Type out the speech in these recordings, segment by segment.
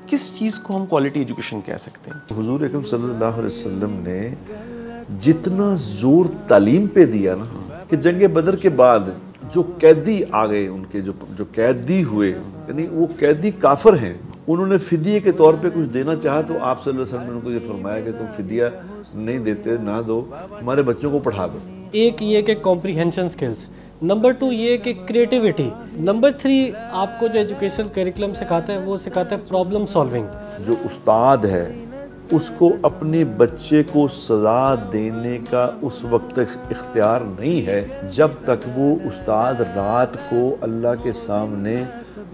کس چیز کو ہم کوالٹی ایجوکیشن کہہ سکتے ہیں؟ حضور اکرم صلی اللہ علیہ وسلم نے جتنا زور تعلیم پہ دیا نا کہ جنگ بدر کے بعد جو قیدی آ گئے ان کے جو قیدی ہوئے، یعنی وہ قیدی کافر ہیں، انہوں نے فدیے کے طور پہ کچھ دینا چاہا تو آپ صلی اللہ علیہ وسلم نے ان کو یہ فرمایا کہ تم فدیہ نہیں دیتے نہ دو، ہمارے بچوں کو پڑھا دو۔ ایک یہ کہ کمپریہنشن سکلز، نمبر 2 یہ کہ کریٹیوٹی، نمبر 3 آپ کو جو ایجوکیشن کریکولم سکھاتا ہے وہ سکھاتا ہے پرابلم سالونگ۔ جو استاد ہے اس کو اپنے بچے کو سزا دینے کا اس وقت تک اختیار نہیں ہے جب تک وہ استاد رات کو اللہ کے سامنے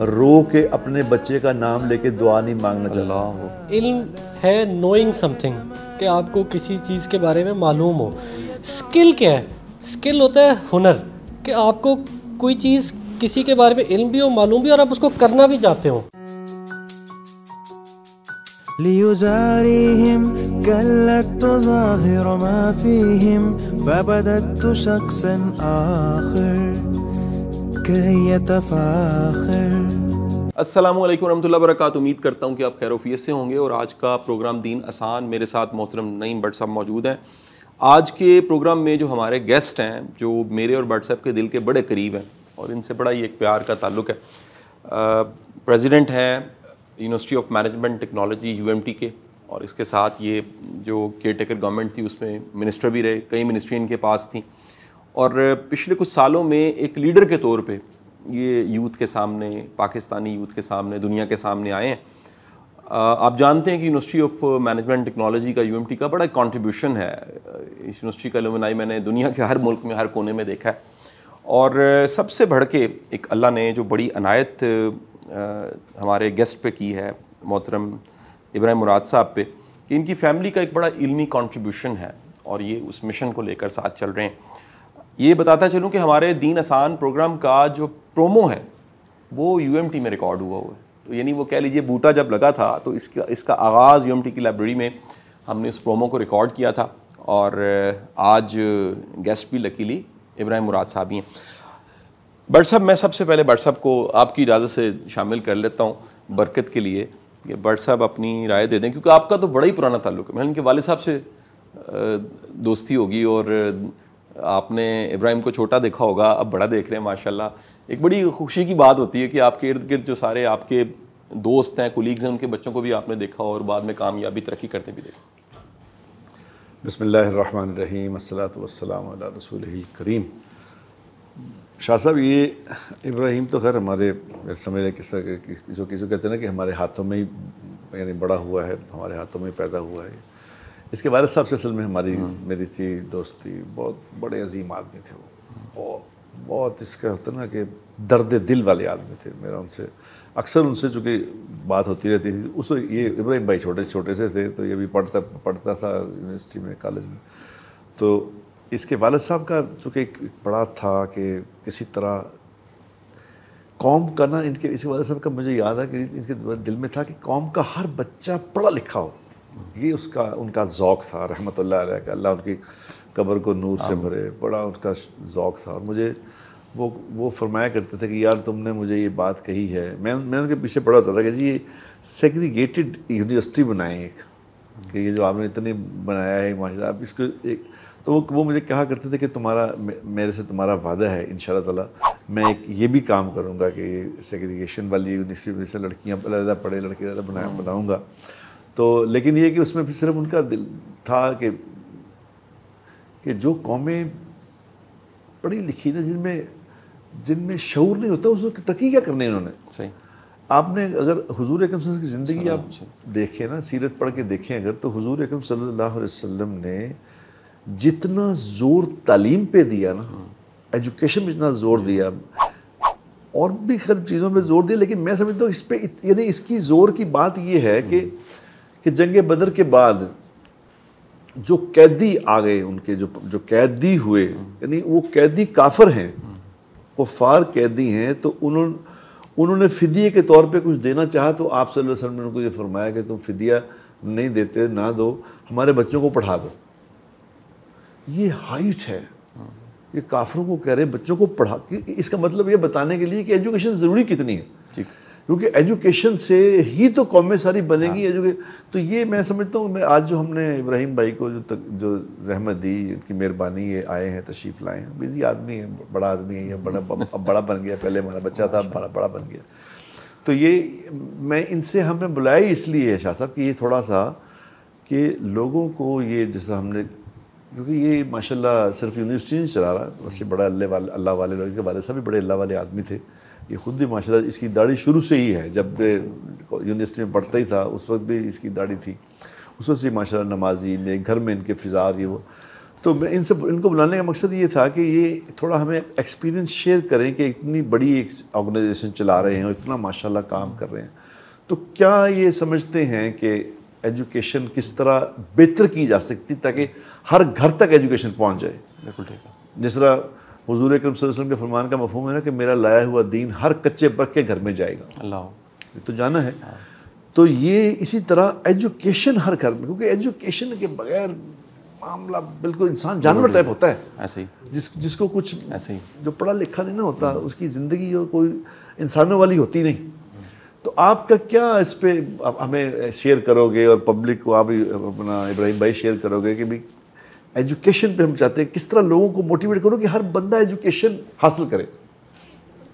رو کے اپنے بچے کا نام لے کے دعا نہیں مانگنا چاہتا۔ علم ہے نوئنگ سم تھنگ، کہ آپ کو کسی چیز کے بارے میں معلوم ہو۔ اسکل کیا ہے؟ اسکل ہوتا ہے ہنر، کہ آپ کو کوئی چیز کسی کے بارے میں علم بھی ہو، معلوم بھی اور آپ اس کو کرنا بھی چاہتے ہو۔ ليزاريهم قلت تظاهر ما فيهم فبدت شخصا آخر كي يتفاخر۔ السلام علیکم ورحمۃ اللہ وبرکاتہ، امید کرتا ہوں کہ آپ خیر وفیت سے ہوں گے، اور آج کا پروگرام دین آسان، میرے ساتھ محترم نعیم بٹ صاحب موجود ہیں۔ آج کے پروگرام میں جو ہمارے گیسٹ ہیں جو میرے اور بٹ صاحب کے دل کے بڑے قریب ہیں، اور ان سے بڑا ہی ایک پیار کا تعلق ہے، پریزیڈنٹ ہیں university of management technology UMT کے، اور اس کے ساتھ یہ جو کیئر ٹیکر گورنمنٹ تھی اس میں منسٹر بھی رہے، کئی منسٹری ان کے پاس تھیں، اور پچھلے کچھ سالوں میں ایک لیڈر کے طور پہ یہ یوتھ کے سامنے، پاکستانی یوتھ کے سامنے، دنیا کے سامنے آئے ہیں۔ آپ جانتے ہیں کہ یونیورسٹی آف مینجمنٹ ٹیکنالوجی کا UMT کا بڑا کنٹریبیوشن ہے۔ اس یونیورسٹی کا الومنائی میں نے دنیا کے ہر ملک میں، ہر کونے میں دیکھا ہے، اور سب سے بڑھ کے ایک اللہ نے جو بڑی عنایت ہمارے گیسٹ پہ کی ہے، محترم ابراہیم مراد صاحب پہ، کہ ان کی فیملی کا ایک بڑا علمی کنٹریبیوشن ہے، اور یہ اس مشن کو لے کر ساتھ چل رہے ہیں۔ یہ بتاتا چلوں کہ ہمارے دین آسان پروگرام کا جو پرومو ہے وہ UMT میں ریکارڈ ہوا ہے، تو یعنی وہ کہہ لیجئے بوٹا جب لگا تھا تو اس کا آغاز UMT کی لائبریری میں ہم نے اس پرومو کو ریکارڈ کیا تھا، اور آج گیسٹ بھی لکیلی ابراہیم مراد صاحب ہی ہیں۔ بٹ صاحب، میں سب سے پہلے بٹ صاحب کو آپ کی اجازت سے شامل کر لیتا ہوں برکت کے لیے، کہ بٹ صاحب اپنی رائے دے دیں، کیونکہ آپ کا تو بڑا ہی پرانا تعلق ہے، میں ان کے والد صاحب سے دوستی ہوگی، اور آپ نے ابراہیم کو چھوٹا دیکھا ہوگا، اب بڑا دیکھ رہے ہیں ماشاءاللہ۔ ایک بڑی خوشی کی بات ہوتی ہے کہ آپ کے ارد گرد جو سارے آپ کے دوست ہیں، کولیگز ہیں، ان کے بچوں کو بھی آپ نے دیکھا اور بعد میں کامیابی ترقی کرتے بھی دیکھا۔ بسم اللہ الرحمن الرحیم، والصلاة والسلام علی رسولہ الکریم۔ شاہ صاحب، یہ ابراہیم تو خیر ہمارے سمجھ کس طرح کسی کہتے ہیں نا کہ ہمارے ہاتھوں میں ہی یعنی بڑا ہوا ہے، ہمارے ہاتھوں میں ہی پیدا ہوا ہے۔ اس کے والد صاحب سے اصل میں میری تھی دوستی، بہت بڑے عظیم آدمی تھے وہ، اور بہت اس کا ہوتا ہے نا کہ درد دل والے آدمی تھے۔ میرا ان سے اکثر ان سے چونکہ بات ہوتی رہتی تھی، اس وقت یہ ابراہیم بھائی چھوٹے سے تھے، تو یہ بھی پڑھتا تھا یونیورسٹی میں، کالج میں، تو اس کے والد صاحب کا چونکہ ایک بڑا تھا کہ کسی طرح قوم کا نا، ان کے اس والد صاحب کا مجھے یاد ہے کہ ان کے دل میں تھا کہ قوم کا ہر بچہ پڑھا لکھا ہو، یہ ان کا ذوق تھا، رحمۃ اللہ علیہ، کہ اللہ ان کی قبر کو نور سے بھرے، بڑا ان کا ذوق تھا۔ اور مجھے وہ فرمایا کرتے تھے کہ یار تم نے مجھے یہ بات کہی ہے، میں ان کے پیچھے پڑھا ہوتا تھا کہ جی یہ سیگریگیٹڈ یونیورسٹی بنائیں ایک، کہ یہ جو آپ نے اتنی بنایا ہے ماشاءاللہ، آپ اس کو ایک، تو وہ مجھے کہا کرتے تھے کہ میرے سے تمہارا وعدہ ہے انشاءاللہ تعالیٰ میں ایک یہ بھی کام کروں گا کہ سیگریگیشن والی یونیورسٹی میں سے لڑکیاں علیحدہ پڑھے، لڑکے علیحدہ بناؤں گا۔ تو لیکن یہ کہ اس میں صرف ان کا دل تھا کہ جو قومیں پڑھی لکھی نا، جن میں شعور نہیں ہوتا، اس کو ترقی کیا کرنی انہوں نے۔ صحیح۔ آپ نے اگر حضور اکرم صلی اللہ علیہ وسلم کی زندگی آپ دیکھیں نا، سیرت پڑھ کے دیکھیں اگر، تو حضور اکرم صلی اللہ علیہ وسلم نے جتنا زور تعلیم پہ دیا نا، ایجوکیشن میں جتنا زور دیا، اور بھی خیر چیزوں پہ زور دیا، لیکن میں سمجھتا ہوں اس پہ یعنی اس کی زور کی بات یہ ہے کہ جنگ بدر کے بعد جو قیدی آ گئے ان کے جو قیدی ہوئے، یعنی وہ قیدی کافر ہیں، کفار قیدی ہیں، تو انہوں نے فدیے کے طور پہ کچھ دینا چاہا تو آپ صلی اللہ علیہ وسلم نے ان کو یہ فرمایا کہ تم فدیہ نہیں دیتے نہ دو، ہمارے بچوں کو پڑھا دو۔ یہ ہائٹ ہے، یہ کافروں کو کہہ رہے ہیں بچوں کو پڑھا، اس کا مطلب یہ بتانے کے لیے کہ ایجوکیشن ضروری کتنی ہے۔ کیونکہ ایجوکیشن سے ہی تو قومیں ساری بنے گی. تو یہ میں سمجھتا ہوں, میں آج جو ہم نے ابراہیم بھائی کو جو زحمت دی, ان کی مہربانی, یہ آئے ہیں, تشریف لائے ہیں, بزی آدمی ہے, بڑا آدمی ہے, اب بڑا بن گیا, پہلے ہمارا بچہ تھا, بڑا بن گیا. تو یہ میں ان سے ہم نے بلائی اس لیے ہے شاہ صاحب کہ یہ تھوڑا سا کہ لوگوں کو یہ جیسا ہم نے, کیونکہ یہ ماشاءاللہ صرف یونیورسٹی نہیں چلا رہا, اس سے بڑا اللہ والے لوگ کے والد صاحب بھی بڑے اللہ والے آدمی تھے. یہ خود بھی ماشاءاللہ اس کی داڑھی شروع سے ہی ہے, جب یونیورسٹی میں پڑھتا ہی تھا اس وقت بھی اس کی داڑھی تھی, اس وقت سے ماشاءاللہ نمازی, گھر میں ان کے فضا یہ وہ. تو میں ان کو بلانے کا مقصد یہ تھا کہ یہ تھوڑا ہمیں ایکسپیرینس شیئر کریں کہ اتنی بڑی ایک آرگنائزیشن چلا رہے ہیں اور اتنا ماشاءاللہ کام کر رہے ہیں. تو کیا یہ سمجھتے ہیں کہ ایجوکیشن کس طرح بہتر کی جا سکتی تاکہ ہر گھر تک ایجوکیشن پہنچ جائے؟ بالکل ٹھیک ہے. جس طرح حضور اکرم صلی اللہ علیہ وسلم کے فرمان کا مفہوم ہے نا کہ میرا لایا ہوا دین ہر کچے برق کے گھر میں جائے گا. اللہ یہ تو جانا ہے. تو یہ اسی طرح ایجوکیشن ہر گھر میں, کیونکہ ایجوکیشن کے بغیر معاملہ بالکل انسان جانور ٹائپ ہوتا ہے. ایسے ہی جس کو کچھ ایسے ہی جو پڑھا لکھا نہیں نہ ہوتا, اس کی زندگی کوئی انسانوں والی ہوتی نہیں. تو آپ کا کیا اس پہ ہمیں شیئر کرو گے اور پبلک کو آپ اپنا ابراہیم بھائی شیئر کرو گے کہ بھی ایجوکیشن پہ ہم چاہتے ہیں کس طرح لوگوں کو موٹیویٹ کرو کہ ہر بندہ ایجوکیشن حاصل کرے؟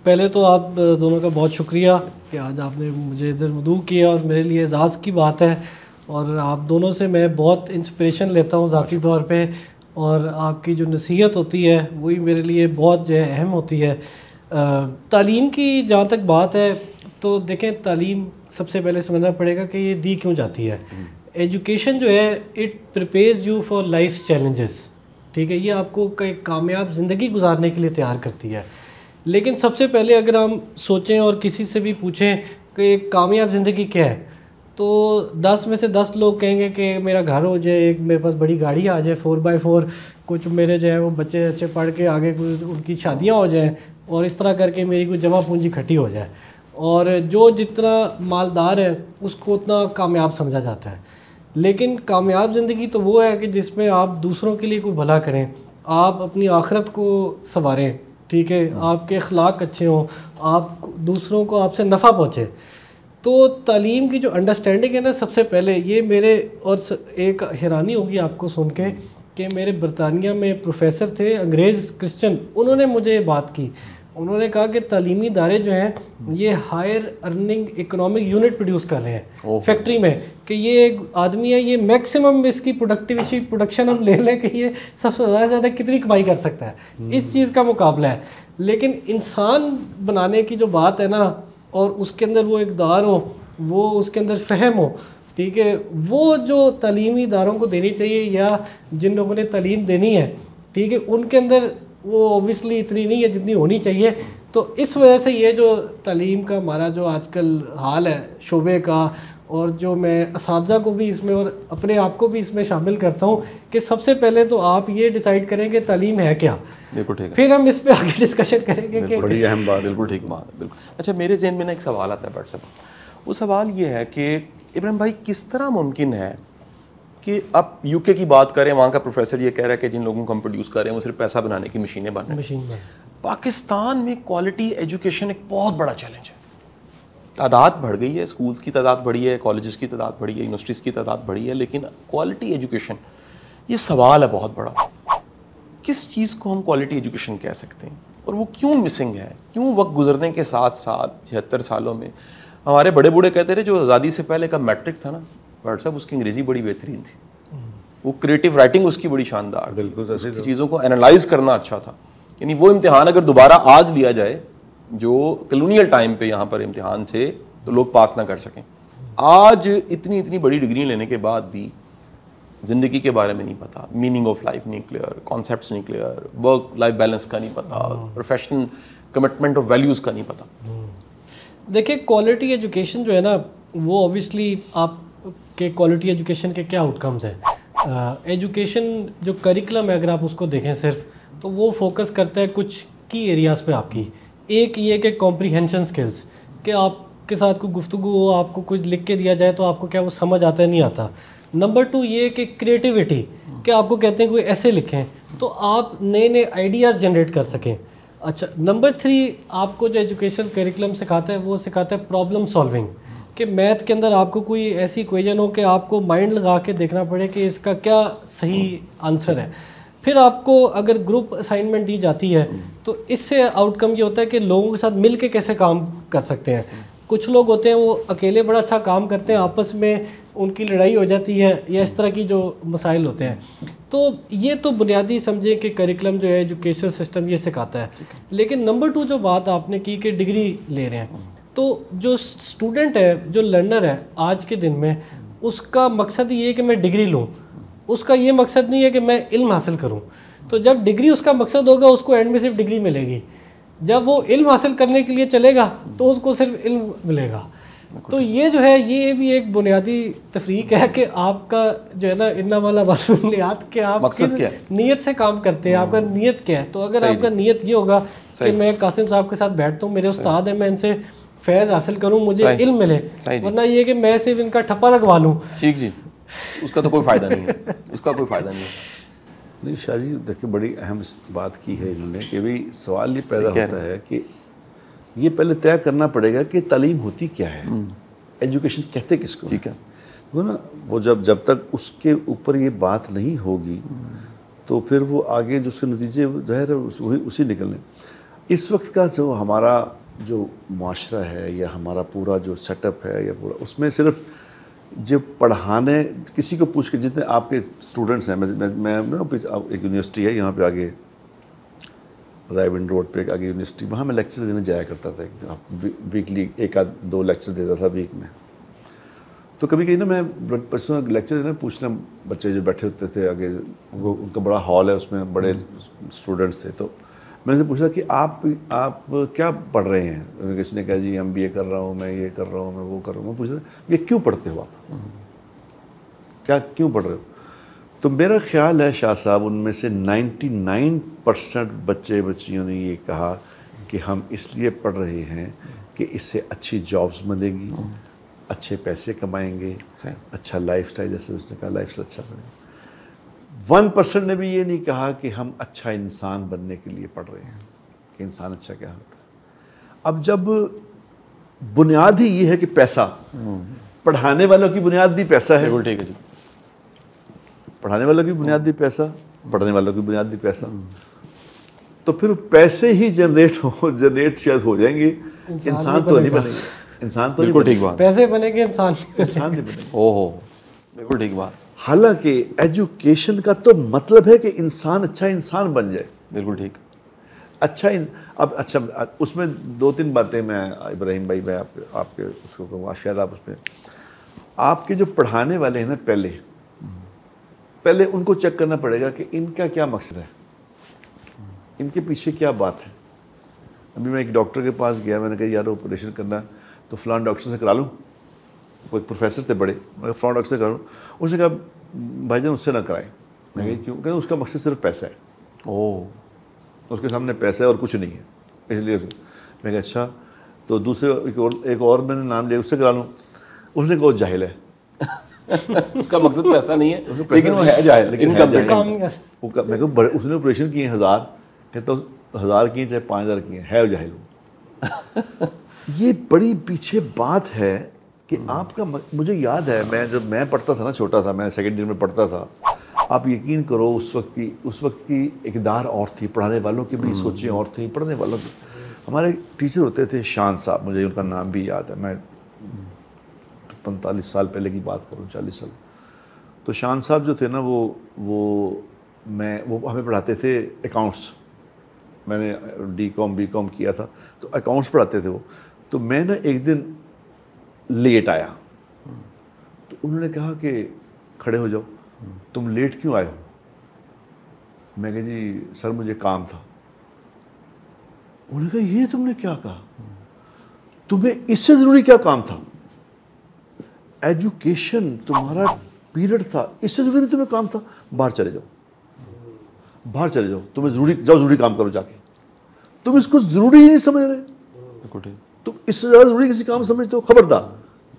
پہلے تو آپ دونوں کا بہت شکریہ کہ آج آپ نے مجھے ادھر مدعو کیا, اور میرے لیے اعزاز کی بات ہے. اور آپ دونوں سے میں بہت انسپریشن لیتا ہوں ذاتی طور پہ, اور آپ کی جو نصیحت ہوتی ہے وہی میرے لیے بہت جو ہے اہم ہوتی ہے. تعلیم کی جہاں تک بات ہے تو دیکھیں, تعلیم سب سے پہلے سمجھنا پڑے گا کہ یہ دی کیوں جاتی ہے. ایجوکیشن جو ہے it prepares you for life challenges. ٹھیک ہے, یہ آپ کو ایک کامیاب زندگی گزارنے کے لیے تیار کرتی ہے. لیکن سب سے پہلے اگر ہم سوچیں اور کسی سے بھی پوچھیں کہ ایک کامیاب زندگی کیا ہے, تو 10 میں سے 10 لوگ کہیں گے کہ میرا گھر ہو جائے, ایک میرے پاس بڑی گاڑی آ جائے 4x4, کچھ میرے جو ہے وہ بچے اچھے پڑھ کے آگے ان کی شادیاں ہو جائیں, اور اس طرح کر کے میری کوئی جمع پونجی کھٹی ہو جائے. اور جو جتنا مالدار ہے اس کو اتنا کامیاب سمجھا جاتا ہے. لیکن کامیاب زندگی تو وہ ہے کہ جس میں آپ دوسروں کے لیے کوئی بھلا کریں, آپ اپنی آخرت کو سنواریں, ٹھیک ہے, آپ کے اخلاق اچھے ہوں, آپ دوسروں کو آپ سے نفع پہنچے. تو تعلیم کی جو انڈرسٹینڈنگ ہے نا, سب سے پہلے یہ میرے, اور ایک حیرانی ہوگی آپ کو سن کے کہ میرے برطانیہ میں پروفیسر تھے انگریز کرسچن, انہوں نے مجھے یہ بات کی. انہوں نے کہا کہ تعلیمی ادارے جو ہیں یہ higher earning economic unit produce کر رہے ہیں فیکٹری میں, کہ یہ ایک آدمی ہے, یہ میکسیمم اس کی پروڈکشن ہم لے لیں کہ یہ سب سے زیادہ کتنی کمائی کر سکتا ہے, اس چیز کا مقابلہ ہے. لیکن انسان بنانے کی جو بات ہے نا, اور اس کے اندر وہ اقدار ہو, وہ اس کے اندر فہم ہو, ٹھیک ہے, وہ جو تعلیمی اداروں کو دینی چاہیے, یا جن لوگوں نے تعلیم دینی ہے, ٹھیک ہے, ان کے اندر وہ اوبیسلی اتنی نہیں ہے جتنی ہونی چاہیے. تو اس وجہ سے یہ جو تعلیم کا ہمارا جو آج کل حال ہے شعبے کا, اور جو میں اساتذہ کو بھی اس میں اور اپنے آپ کو بھی اس میں شامل کرتا ہوں کہ سب سے پہلے تو آپ یہ ڈیسائیڈ کریں کہ تعلیم ہے کیا, بالکل ٹھیک ہے, پھر ہم اس پہ آگے ڈسکشن کریں گے. کہ بڑی اہم بات, بالکل ٹھیک بات ہے, بالکل. اچھا, میرے ذہن میں نا ایک سوال آتا ہے بٹ صاحب, وہ سوال یہ ہے کہ ابراہیم بھائی کس طرح ممکن ہے کہ اب یو کے کی بات کریں, وہاں کا پروفیسر یہ کہہ رہا ہے کہ جن لوگوں کو ہم پروڈیوس کر رہے ہیں وہ صرف پیسہ بنانے کی مشینیں بن رہی ہیں. پاکستان میں کوالٹی ایجوکیشن ایک بہت بڑا چیلنج ہے. تعداد بڑھ گئی ہے, اسکولس کی تعداد بڑھی ہے, کالجز کی تعداد بڑھی ہے, یونیورسٹیز کی تعداد بڑھی ہے, لیکن کوالٹی ایجوکیشن یہ سوال ہے بہت بڑا. کس چیز کو ہم کوالٹی ایجوکیشن کہہ سکتے ہیں, اور وہ کیوں مسنگ ہے؟ کیوں وقت گزرنے کے ساتھ ساتھ 76 سالوں میں ہمارے بڑے بوڑھے کہتے رہے جو آزادی سے پہلے کا میٹرک تھا نا بٹ صاحب, اس کی انگریزی بڑی بہترین تھی, وہ کریٹو رائٹنگ اس کی بڑی شاندار, بالکل چیزوں کو انالائز کرنا اچھا تھا. یعنی وہ امتحان اگر دوبارہ آج لیا جائے جو کلونیل ٹائم پہ یہاں پر امتحان تھے تو لوگ پاس نہ کر سکیں. آج اتنی بڑی ڈگری لینے کے بعد بھی زندگی کے بارے میں نہیں پتا, میننگ آف لائف نہیں کلیئر, کانسیپٹس نہیں کلیئر, ورک لائف بیلنس کا نہیں پتا, پروفیشنل کمٹمنٹ اور ویلیوز کا نہیں پتا. دیکھیں, کوالٹی ایجوکیشن جو ہے نا, وہ اوبیسلی آپ کے کوالٹی ایجوکیشن کے کیا آؤٹ کمز ہیں. ایجوکیشن جو کریکلم ہے اگر آپ اس کو دیکھیں صرف, تو وہ فوکس کرتا ہے کچھ کی ایریاز پہ آپ کی. ایک یہ کہ کمپریہنشن سکلز, کہ آپ کے ساتھ کوئی گفتگو ہو, آپ کو کچھ لکھ کے دیا جائے تو آپ کو کیا وہ سمجھ آتا ہے نہیں آتا. نمبر 2 یہ کہ کریٹیوٹی, کہ آپ کو کہتے ہیں کوئی ایسے لکھیں تو آپ نئے آئیڈیاز جنریٹ کر سکیں. اچھا نمبر 3 آپ کو جو ایجوکیشن کریکولم سکھاتا ہے وہ سکھاتا ہے پرابلم سالونگ, کہ میتھ کے اندر آپ کو کوئی ایسی ایکویژن ہو کہ آپ کو مائنڈ لگا کے دیکھنا پڑے کہ اس کا کیا صحیح آنسر ہے. پھر آپ کو اگر گروپ اسائنمنٹ دی جاتی ہے تو اس سے آؤٹ کم یہ ہوتا ہے کہ لوگوں کے ساتھ مل کے کیسے کام کر سکتے ہیں. کچھ لوگ ہوتے ہیں وہ اکیلے بڑا اچھا کام کرتے ہیں, آپس میں ان کی لڑائی ہو جاتی ہے یا اس طرح کی جو مسائل ہوتے ہیں. تو یہ تو بنیادی سمجھیں کہ کریکولم جو ہے ایجوکیشن سسٹم یہ سکھاتا ہے. لیکن نمبر 2 جو بات آپ نے کی کہ ڈگری لے رہے ہیں, تو جو اسٹوڈنٹ ہے, جو لرنر ہے آج کے دن میں, اس کا مقصد یہ ہے کہ میں ڈگری لوں, اس کا یہ مقصد نہیں ہے کہ میں علم حاصل کروں. تو جب ڈگری اس کا مقصد ہوگا اس کو اینڈ میں صرف ڈگری ملے گی. جب وہ علم حاصل کرنے کے لیے چلے گا تو اس کو صرف علم ملے گا. تو یہ جو ہے یہ بھی ایک بنیادی تفریق ہے کہ آپ کا جو ہے نا انما الاعمال کہ آپ کس نیت سے کام کرتے ہیں, آپ کا نیت کیا ہے. تو اگر آپ کا نیت یہ ہوگا کہ میں قاسم صاحب کے ساتھ بیٹھتا ہوں, میرے استاد ہیں, میں ان سے فیض حاصل کروں, مجھے علم ملے, ورنہ یہ کہ میں صرف ان کا ٹھپا لگوا لوں, ٹھیک جی, اس کا تو کوئی فائدہ نہیں ہے, اس کا کوئی فائدہ نہیں ہے. نہیں شاہ جی دیکھیں بڑی اہم بات کی ہے انہوں نے کہ بھئی سوال یہ پیدا ہوتا ہے کہ یہ پہلے طے کرنا پڑے گا کہ تعلیم ہوتی کیا ہے, ایجوکیشن کہتے کس کو. ٹھیک ہے وہ نا وہ جب تک اس کے اوپر یہ بات نہیں ہوگی تو پھر وہ آگے جو اس کے نتیجے ظاہر ہے اسی نکلنے. اس وقت کا جو ہمارا جو معاشرہ ہے یا ہمارا پورا جو سیٹ اپ ہے یا پورا, اس میں صرف جو پڑھانے کسی کو پوچھ کے جتنے آپ کے اسٹوڈنٹس ہیں, میں ایک یونیورسٹی ہے یہاں پہ آگے رائے ونڈ روڈ پہ آگے یونیورسٹی, وہاں میں لیکچر دینے جایا کرتا تھا, ویکلی 1-2 لیکچر دیتا تھا ویک میں. تو کبھی کہیں نا میں پرسنل لیکچر دینا پوچھنا, بچے جو بیٹھے ہوتے تھے آگے, ان کا بڑا ہال ہے اس میں بڑے اسٹوڈنٹس تھے, تو میں نے پوچھا کہ آپ کیا پڑھ رہے ہیں. کسی نے کہا جی MBA کر رہا ہوں, میں یہ کر رہا ہوں, میں وہ کر رہا ہوں. میں پوچھا یہ کیوں پڑھتے ہو آپ, کیا کیوں پڑھ رہے ہو. تو میرا خیال ہے شاہ صاحب ان میں سے 99% بچے بچیوں نے یہ کہا کہ ہم اس لیے پڑھ رہے ہیں کہ اس سے اچھی جابز ملے گی, اچھے پیسے کمائیں گے, اچھا لائف سٹائل, جیسے اس نے کہا لائف سٹائل اچھا بنے. 1% نے بھی یہ نہیں کہا کہ ہم اچھا انسان بننے کے لیے پڑھ رہے ہیں, کہ انسان اچھا کیا ہوتا ہے. اب جب بنیاد ہی یہ ہے کہ پیسہ, پڑھانے والوں کی بنیاد بھی پیسہ ہے, بالکل ٹھیک ہے جی, پڑھانے والوں کی بنیاد بھی پیسہ, پڑھنے والوں کی بنیاد بھی پیسہ, تو پھر پیسے ہی جنریٹ شاید ہو جائیں گے, انسان تو نہیں بنے گا. انسان تو بالکل ٹھیک بات, پیسے بنے گے انسان نہیں بنے گا. اوہو بالکل ٹھیک بات. حالانکہ ایجوکیشن کا تو مطلب ہے کہ انسان اچھا انسان بن جائے. بالکل ٹھیک. اچھا اب اچھا اس میں 2-3 باتیں میں ابراہیم بھائی میں آپ کے اس کو کہوں گا, شاید آپ اس میں آپ کے جو پڑھانے والے ہیں نا پہلے ان کو چیک کرنا پڑے گا کہ ان کا کیا مقصد ہے, ان کے پیچھے کیا بات ہے. ابھی میں ایک ڈاکٹر کے پاس گیا, میں نے کہا یار آپریشن کرنا تو فلاں ڈاکٹر سے کرا لوں. وہ ایک پروفیسر تھے بڑے, میں فلاں ڈاکٹر سے کرا لوں. اس نے کہا بھائی جان اس سے نہ کرائیں. میں کہا کیوں؟ کہ اس کا مقصد صرف پیسہ ہے. اوہ, اس کے سامنے پیسہ ہے اور کچھ نہیں ہے, اس لیے میں کہا اچھا. تو دوسرے ایک اور میں نے نام لیا, اس سے کرا لوں. اس نے کہا وہ جاہل ہے, اس کا مقصد پیسہ نہیں ہے لیکن وہ ہے جاہل. لیکن میں کہا اس نے آپریشن کیے 1000, کہتا 1000 کیے چاہے 5000 کیے, ہے وہ جاہل. یہ بڑی پیچھے بات ہے کہ آپ کا, مجھے یاد ہے جب میں پڑھتا تھا نا, چھوٹا تھا, میں سیکنڈ ایئر میں پڑھتا تھا, آپ یقین کرو اس وقت کی اقدار اور تھی, پڑھانے والوں کی بھی سوچیں اور تھیں. پڑھنے والوں کی ہمارے ٹیچر ہوتے تھے شان صاحب, مجھے ان کا نام بھی یاد ہے, میں 45 سال پہلے کی بات کروں, 40 سال. تو شان صاحب جو تھے نا وہ ہمیں پڑھاتے تھے اکاؤنٹس. میں نے D.Com B.Com کیا تھا, تو اکاؤنٹس پڑھاتے تھے وہ. تو میں نا ایک دن لیٹ آیا, تو انہوں نے کہا کہ کھڑے ہو جاؤ, تم لیٹ کیوں آئے ہو؟ میں کہا جی سر مجھے کام تھا. انہوں نے کہا یہ تم نے کیا کہا, تمہیں اس سے ضروری کیا کام تھا؟ ایجوکیشن تمہارا پیریڈ تھا, اس سے ضروری تمہیں کام تھا, باہر چلے جاؤ, باہر چلے جاؤ, تمہیں ضروری کام کرو جا کے. تم اس کو ضروری ہی نہیں سمجھ رہے, تم اس سے زیادہ ضروری کسی کام سمجھتے ہو, خبردار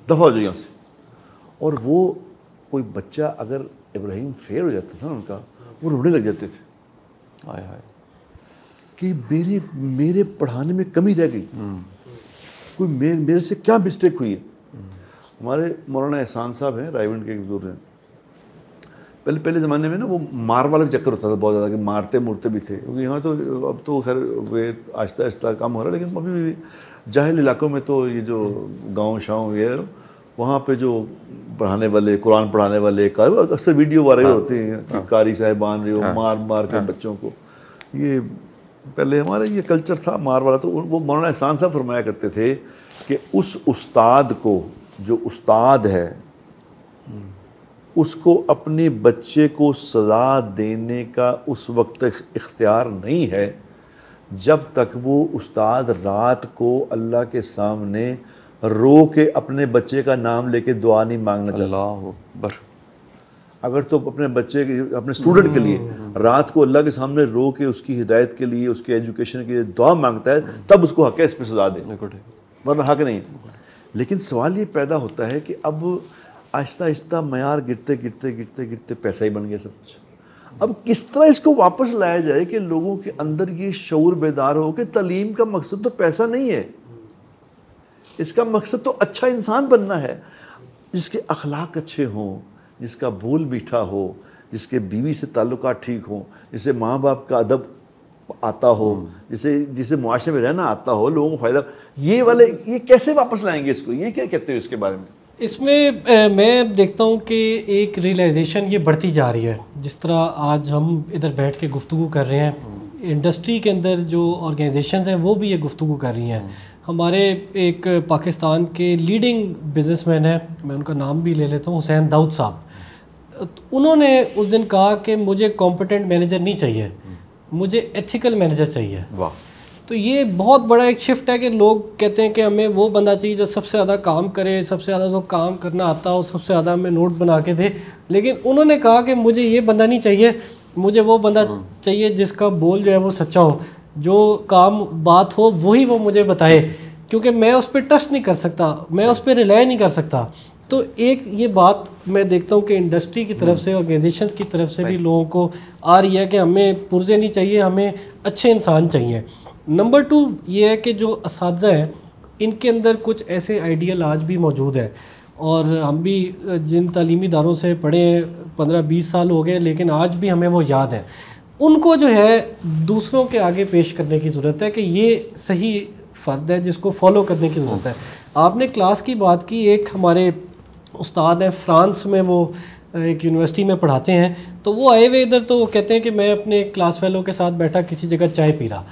دفعہ ہو جاؤ یہاں سے. اور وہ کوئی بچہ اگر ابراہیم فیل ہو جاتا تھا نا ان کا, وہ رونے لگ جاتے تھے. کہ میرے پڑھانے میں کمی رہ گئی, کوئی میرے سے کیا مسٹیک ہوئی ہے. ہمارے مولانا احسان صاحب ہیں, رائیونڈ کے ایک بزرگ ہیں. پہلے زمانے میں نا وہ مار والا بھی چکر ہوتا تھا بہت زیادہ, کہ مارتے مورتے بھی تھے, کیونکہ یہاں تو اب تو خیر آہستہ آہستہ کم ہو رہا ہے, لیکن ابھی بھی جاہل علاقوں میں تو یہ جو گاؤں شاؤں یہ وہاں پہ جو پڑھانے والے, قرآن پڑھانے والے اکثر ویڈیو وائرل ہوتے ہیں کہ قاری صاحبان رہے ہو مار کے بچوں کو. یہ پہلے ہمارا یہ کلچر تھا مار والا. تو وہ مولانا احسان صاحب فرمایا کرتے تھے کہ اس استاد کو, جو استاد ہے, اس کو اپنے بچے کو سزا دینے کا اس وقت اختیار نہیں ہے جب تک وہ استاد رات کو اللہ کے سامنے رو کے اپنے بچے کا نام لے کے دعا نہیں مانگنا چاہتا. اللہ اکبر. اگر تو اپنے بچے کے, اپنے اسٹوڈنٹ کے لیے رات کو اللہ کے سامنے رو کے اس کی ہدایت کے لیے, اس کی ایجوکیشن کے لیے دعا مانگتا ہے, تب اس کو حق ہے اس پہ سزا دے, ورنہ حق نہیں. لیکن سوال یہ پیدا ہوتا ہے کہ اب آہستہ آہستہ معیار گرتے پیسہ ہی بن گیا سب کچھ. اب کس طرح اس کو واپس لایا جائے کہ لوگوں کے اندر یہ شعور بیدار ہو کہ تعلیم کا مقصد تو پیسہ نہیں ہے, اس کا مقصد تو اچھا انسان بننا ہے, جس کے اخلاق اچھے ہوں, جس کا بول میٹھا ہو, جس کے بیوی سے تعلقات ٹھیک ہوں, جسے ماں باپ کا ادب آتا ہو, جسے معاشرے میں رہنا آتا ہو, لوگوں کو فائدہ. یہ کیسے واپس لائیں گے اس کو؟ یہ کیا کہتے ہو اس کے بارے میں؟ اس میں میں دیکھتا ہوں کہ ایک ریئلائزیشن یہ بڑھتی جا رہی ہے. جس طرح آج ہم ادھر بیٹھ کے گفتگو کر رہے ہیں, انڈسٹری کے اندر جو آرگنائزیشنز ہیں وہ بھی یہ گفتگو کر رہی ہیں. ہمارے ایک پاکستان کے لیڈنگ بزنس مین ہیں, میں ان کا نام بھی لے لیتا ہوں, حسین داؤد صاحب. انہوں نے اس دن کہا کہ مجھے کمپیٹنٹ مینیجر نہیں چاہیے, مجھے ایتھیکل مینیجر چاہیے. واہ. تو یہ بہت بڑا ایک شفٹ ہے کہ لوگ کہتے ہیں کہ ہمیں وہ بندہ چاہیے جو سب سے زیادہ کام کرے, سب سے زیادہ جو کام کرنا آتا ہو, سب سے زیادہ ہمیں نوٹ بنا کے دے. لیکن انہوں نے کہا کہ مجھے یہ بندہ نہیں چاہیے, مجھے وہ بندہ چاہیے جس کا بول جو ہے وہ سچا ہو, جو کام بات ہو وہی وہ مجھے بتائے, کیونکہ میں اس پہ ٹرسٹ نہیں کر سکتا, میں اس پہ ریلائی نہیں کر سکتا. تو ایک یہ بات میں دیکھتا ہوں کہ انڈسٹری کی طرف سے, آرگنائزیشنز کی طرف سے بھی لوگوں کو آ رہی ہے کہ ہمیں پرزے نہیں چاہیے, ہمیں اچھے انسان چاہیے. نمبر 2 یہ ہے کہ جو اساتذہ ہیں ان کے اندر کچھ ایسے آئیڈیل آج بھی موجود ہیں, اور ہم بھی جن تعلیمی اداروں سے پڑھے ہیں 15-20 سال ہو گئے, لیکن آج بھی ہمیں وہ یاد ہیں. ان کو جو ہے دوسروں کے آگے پیش کرنے کی ضرورت ہے کہ یہ صحیح فرد ہے جس کو فالو کرنے کی ضرورت ہے. آپ نے کلاس کی بات کی, ایک ہمارے استاد ہیں فرانس میں, وہ ایک یونیورسٹی میں پڑھاتے ہیں. تو وہ آئے ہوئے ادھر, تو وہ کہتے ہیں کہ میں اپنے کلاس فیلو کے ساتھ بیٹھا کسی جگہ چائے پی رہا,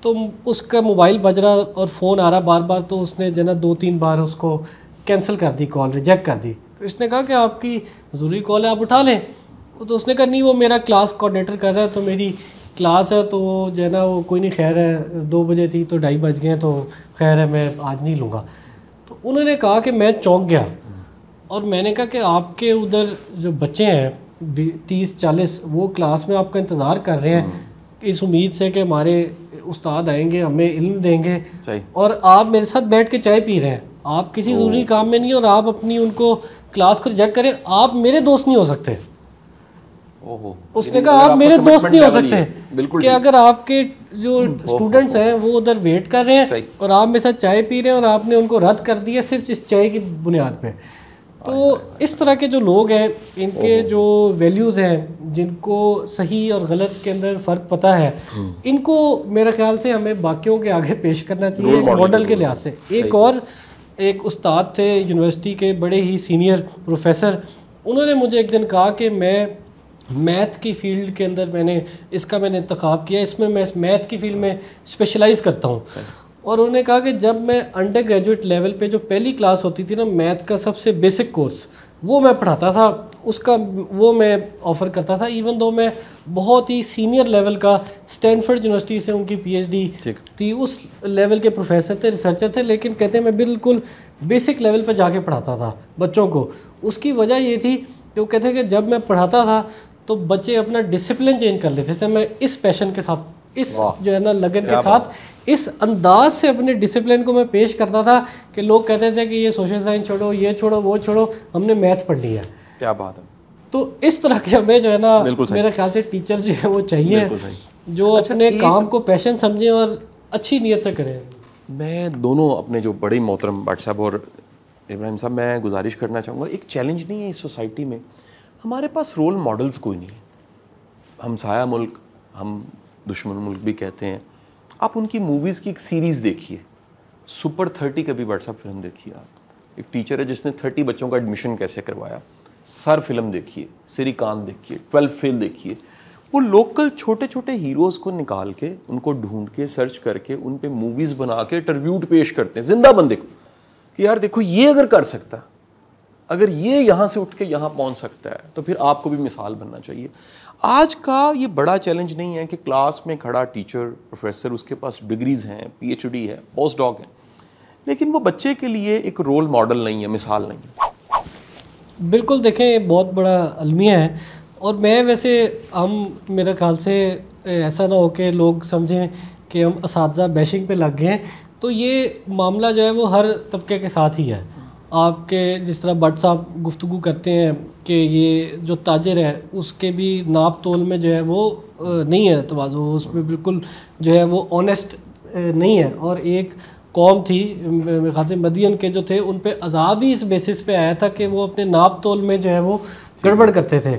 تو اس کا موبائل بج رہا اور فون آ رہا بار بار, تو اس نے جو ہے نا 2-3 بار اس کو کینسل کر دی, کال ریجیکٹ کر دی. تو اس نے کہا کہ آپ کی ضروری کال ہے, آپ اٹھا لیں. تو اس نے کہا نہیں, وہ میرا کلاس کوآرڈینیٹر کر رہا ہے, تو میری کلاس ہے, تو وہ جو ہے نا وہ کوئی نہیں, خیر ہے 2 بجے تھی تو 2:30 بج گئے, تو خیر ہے میں آج نہیں لوں گا. تو انہوں نے کہا کہ میں چونک گیا, اور میں نے کہا کہ آپ کے ادھر جو بچے ہیں 30-40 وہ کلاس میں آپ کا انتظار کر رہے ہیں اس امید سے کہ ہمارے استاد آئیں گے ہمیں علم دیں گے, اور آپ میرے ساتھ بیٹھ کے چائے پی رہے ہیں, آپ کسی ضروری کام میں نہیں, اور آپ اپنی ان کو کلاس کو ریجیکٹ کریں. آپ میرے دوست نہیں ہو سکتے. اس نے کہا آپ میرے دوست نہیں ہو سکتے کہ اگر آپ کے جو اسٹوڈنٹس ہیں وہ ادھر ویٹ کر رہے ہیں اور آپ میرے ساتھ چائے پی رہے ہیں, اور آپ نے ان کو رد کر دیا صرف اس چائے کی بنیاد پہ. تو اس طرح کے جو لوگ ہیں, ان کے جو ویلیوز ہیں, جن کو صحیح اور غلط کے اندر فرق پتہ ہے, ان کو میرے خیال سے ہمیں باقیوں کے آگے پیش کرنا چاہیے ماڈل کے لحاظ سے. ایک استاد تھے یونیورسٹی کے, بڑے ہی سینئر پروفیسر, انہوں نے مجھے ایک دن کہا کہ میں میتھ کی فیلڈ کے اندر میں نے انتخاب کیا, اس میں میتھ کی فیلڈ میں اسپیشلائز کرتا ہوں. اور انہوں نے کہا کہ جب میں انڈر گریجویٹ لیول پہ جو پہلی کلاس ہوتی تھی نا, میتھ کا سب سے بیسک کورس وہ میں پڑھاتا تھا, اس کا وہ میں آفر کرتا تھا, ایون دو میں بہت ہی سینئر لیول کا اسٹینفورڈ یونیورسٹی سے ان کی PhD تھی, اس لیول کے پروفیسر تھے, ریسرچر تھے, لیکن کہتے ہیں میں بالکل بیسک لیول پہ جا کے پڑھاتا تھا بچوں کو. اس کی وجہ یہ تھی کہ وہ کہتے ہیں کہ جب میں پڑھاتا تھا تو بچے اپنا ڈسپلن چینج کر لیتے تھے. میں اس پیشن کے ساتھ, اس جو ہے نا لگن کے ساتھ, اس انداز سے اپنے ڈسپلن کو میں پیش کرتا تھا کہ لوگ کہتے تھے کہ یہ سوشل سائنس چھوڑو, یہ چھوڑو, وہ چھوڑو, ہم نے میتھ پڑھنی ہے. کیا بات ہے. تو اس طرح کے ہمیں جو ہے نا میرے خیال سے ٹیچر جو ہے وہ چاہیے, جو اپنے کام کو پیشن سمجھیں اور اچھی نیت سے کریں. میں دونوں اپنے جو بڑے محترم بٹ صاحب اور ابراہیم صاحب میں گزارش کرنا چاہوں گا, ایک چیلنج نہیں ہے اس سوسائٹی میں, ہمارے پاس رول ماڈلز کوئی نہیں. ہمسایہ ملک, ہم دشمن ملک بھی کہتے ہیں, آپ ان کی موویز کی ایک سیریز دیکھیے, سپر 30 کبھی بٹ صاحب فلم دیکھیے آپ, ایک ٹیچر ہے جس نے 30 بچوں کا ایڈمیشن کیسے کروایا, سر فلم دیکھیے, سری کان دیکھیے, 12 فیل دیکھیے. وہ لوکل چھوٹے چھوٹے ہیروز کو نکال کے, ان کو ڈھونڈ کے, سرچ کر کے, ان پہ موویز بنا کے ٹریبیوٹ پیش کرتے ہیں زندہ بندے کو, کہ یار دیکھو یہ اگر کر سکتا, اگر یہ یہاں سے اٹھ کے یہاں پہنچ سکتا ہے تو پھر آپ کو بھی مثال بننا چاہیے. آج کا یہ بڑا چیلنج نہیں ہے کہ کلاس میں کھڑا ٹیچر, پروفیسر, اس کے پاس ڈگریز ہیں, PhD ہے, پوسٹ ڈاک ہے, لیکن وہ بچے کے لیے ایک رول ماڈل نہیں ہے, مثال نہیں ہے. بالکل, دیکھیں یہ بہت بڑا المیہ ہے. اور میں ویسے میرے خیال سے ایسا نہ ہو کہ لوگ سمجھیں کہ ہم اساتذہ بیشنگ پہ لگ گئے ہیں, تو یہ معاملہ جو ہے وہ ہر طبقے کے ساتھ ہی ہے. آپ کے جس طرح بٹ صاحب گفتگو کرتے ہیں کہ یہ جو تاجر ہے اس کے بھی ناپ تول میں جو ہے وہ نہیں ہے تواضع, اس میں بالکل جو ہے وہ آنیسٹ نہیں ہے. اور ایک قوم تھی میرے خیال سے مدین کے جو تھے, ان پہ عذاب ہی اس بیسس پہ آیا تھا کہ وہ اپنے ناپ تول میں جو ہے وہ گڑبڑ کرتے تھے.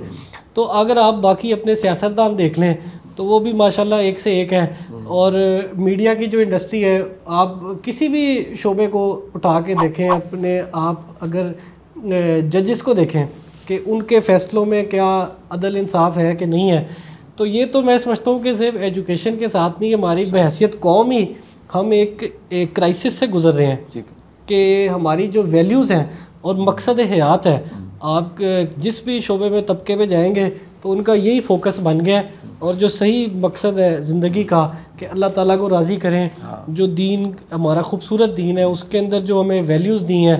تو اگر آپ باقی اپنے سیاستدان دیکھ لیں تو وہ بھی ماشاءاللہ ایک سے ایک ہیں. اور میڈیا کی جو انڈسٹری ہے, آپ کسی بھی شعبے کو اٹھا کے دیکھیں, اپنے آپ اگر ججز کو دیکھیں کہ ان کے فیصلوں میں کیا عدل انصاف ہے کہ نہیں ہے, تو یہ تو میں سمجھتا ہوں کہ صرف ایجوکیشن کے ساتھ نہیں, ہماری بحیثیت قوم ہی ہم ایک کرائسس سے گزر رہے ہیں کہ ہماری جو ویلیوز ہیں اور مقصد حیات ہے, آپ جس بھی شعبے میں طبقے پہ جائیں گے تو ان کا یہی فوکس بن گیا ہے. اور جو صحیح مقصد ہے زندگی کا کہ اللہ تعالیٰ کو راضی کریں, جو دین ہمارا خوبصورت دین ہے اس کے اندر جو ہمیں ویلیوز دی ہیں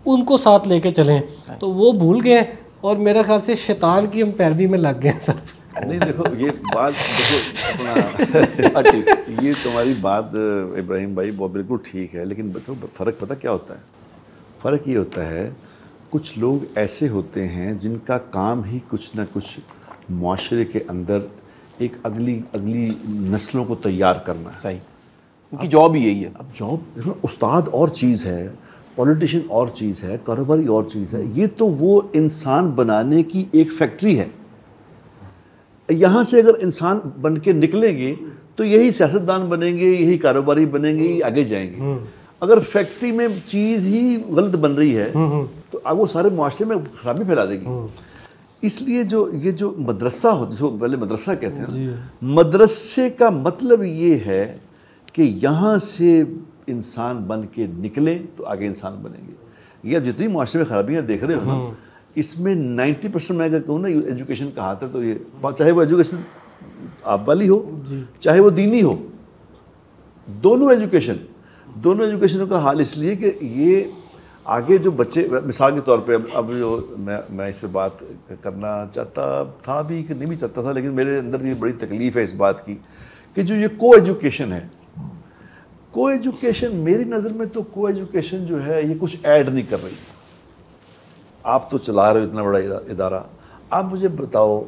ان کو ساتھ لے کے چلیں, تو وہ بھول گئے. اور میرے خیال سے شیطان کی ہم پیروی میں لگ گئے ہیں سر. نہیں دیکھو یہ بات دیکھو اپنا یہ تمہاری بات ابراہیم بھائی وہ بالکل ٹھیک ہے, لیکن فرق پتہ کیا ہوتا ہے؟ فرق یہ ہوتا ہے کچھ لوگ ایسے ہوتے ہیں جن کا کام ہی کچھ نہ کچھ معاشرے کے اندر ایک اگلی نسلوں کو تیار کرنا ہے. صحیح, ان کی جاب ہی یہی ہے. اب جاب, استاد اور چیز ہے, پولیٹیشین اور چیز ہے, کاروباری اور چیز ہے. یہ تو وہ انسان بنانے کی ایک فیکٹری ہے. یہاں سے اگر انسان بن کے نکلیں گے تو یہی سیاستدان بنیں گے, یہی کاروباری بنیں گے, یہی آگے جائیں گے. اگر فیکٹری میں چیز ہی غلط بن رہی ہے تو اب وہ سارے معاشرے میں خرابی پھیلا دے گی. اس لیے یہ جو مدرسہ ہو, جس کو پہلے مدرسہ کہتے ہیں, مدرسے کا مطلب یہ ہے کہ یہاں سے انسان بن کے نکلیں تو آگے انسان بنیں گے. یہ اب جتنی معاشرے میں خرابیاں دیکھ رہے ہو نا, اس میں 90% میں اگر کہوں نا ایجوکیشن کا ہاتھ ہے, تو یہ چاہے وہ ایجوکیشن آپ والی ہو چاہے وہ دینی ہو, دونوں ایجوکیشنوں کا حال اس لیے کہ یہ آگے جو بچے, مثال کے طور پہ اب جو میں اس پہ بات کرنا چاہتا تھا بھی کہ نہیں بھی چاہتا تھا, لیکن میرے اندر یہ بڑی تکلیف ہے اس بات کی کہ جو یہ کو ایجوکیشن ہے, کو ایجوکیشن میری نظر میں تو کو ایجوکیشن جو ہے یہ کچھ ایڈ نہیں کر رہی. آپ تو چلا رہے ہو اتنا بڑا ادارہ, آپ مجھے بتاؤ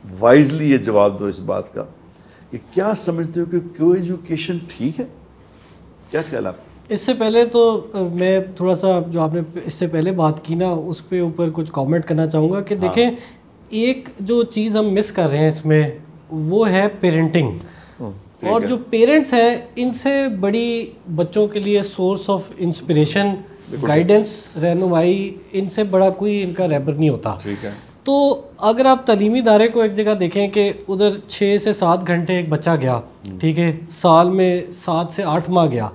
وائزلی یہ جواب دو اس بات کا کہ کیا سمجھتے ہو کہ کو ایجوکیشن ٹھیک ہے؟ کیا خیال آپ؟ اس سے پہلے تو میں تھوڑا سا جو آپ نے اس سے پہلے بات کی نا اس پہ اوپر کچھ کامنٹ کرنا چاہوں گا کہ دیکھیں ایک جو چیز ہم مس کر رہے ہیں اس میں وہ ہے پیرنٹنگ. اور جو پیرنٹس ہیں ان سے بڑی بچوں کے لیے سورس آف انسپریشن, گائیڈنس, رہنمائی, ان سے بڑا کوئی ان کا رہبر نہیں ہوتا. تو اگر آپ تعلیمی ادارے کو ایک جگہ دیکھیں کہ ادھر 6 سے 7 گھنٹے ایک بچہ گیا, ٹھیک ہے, سال میں 7 سے 8 ماہ گیا,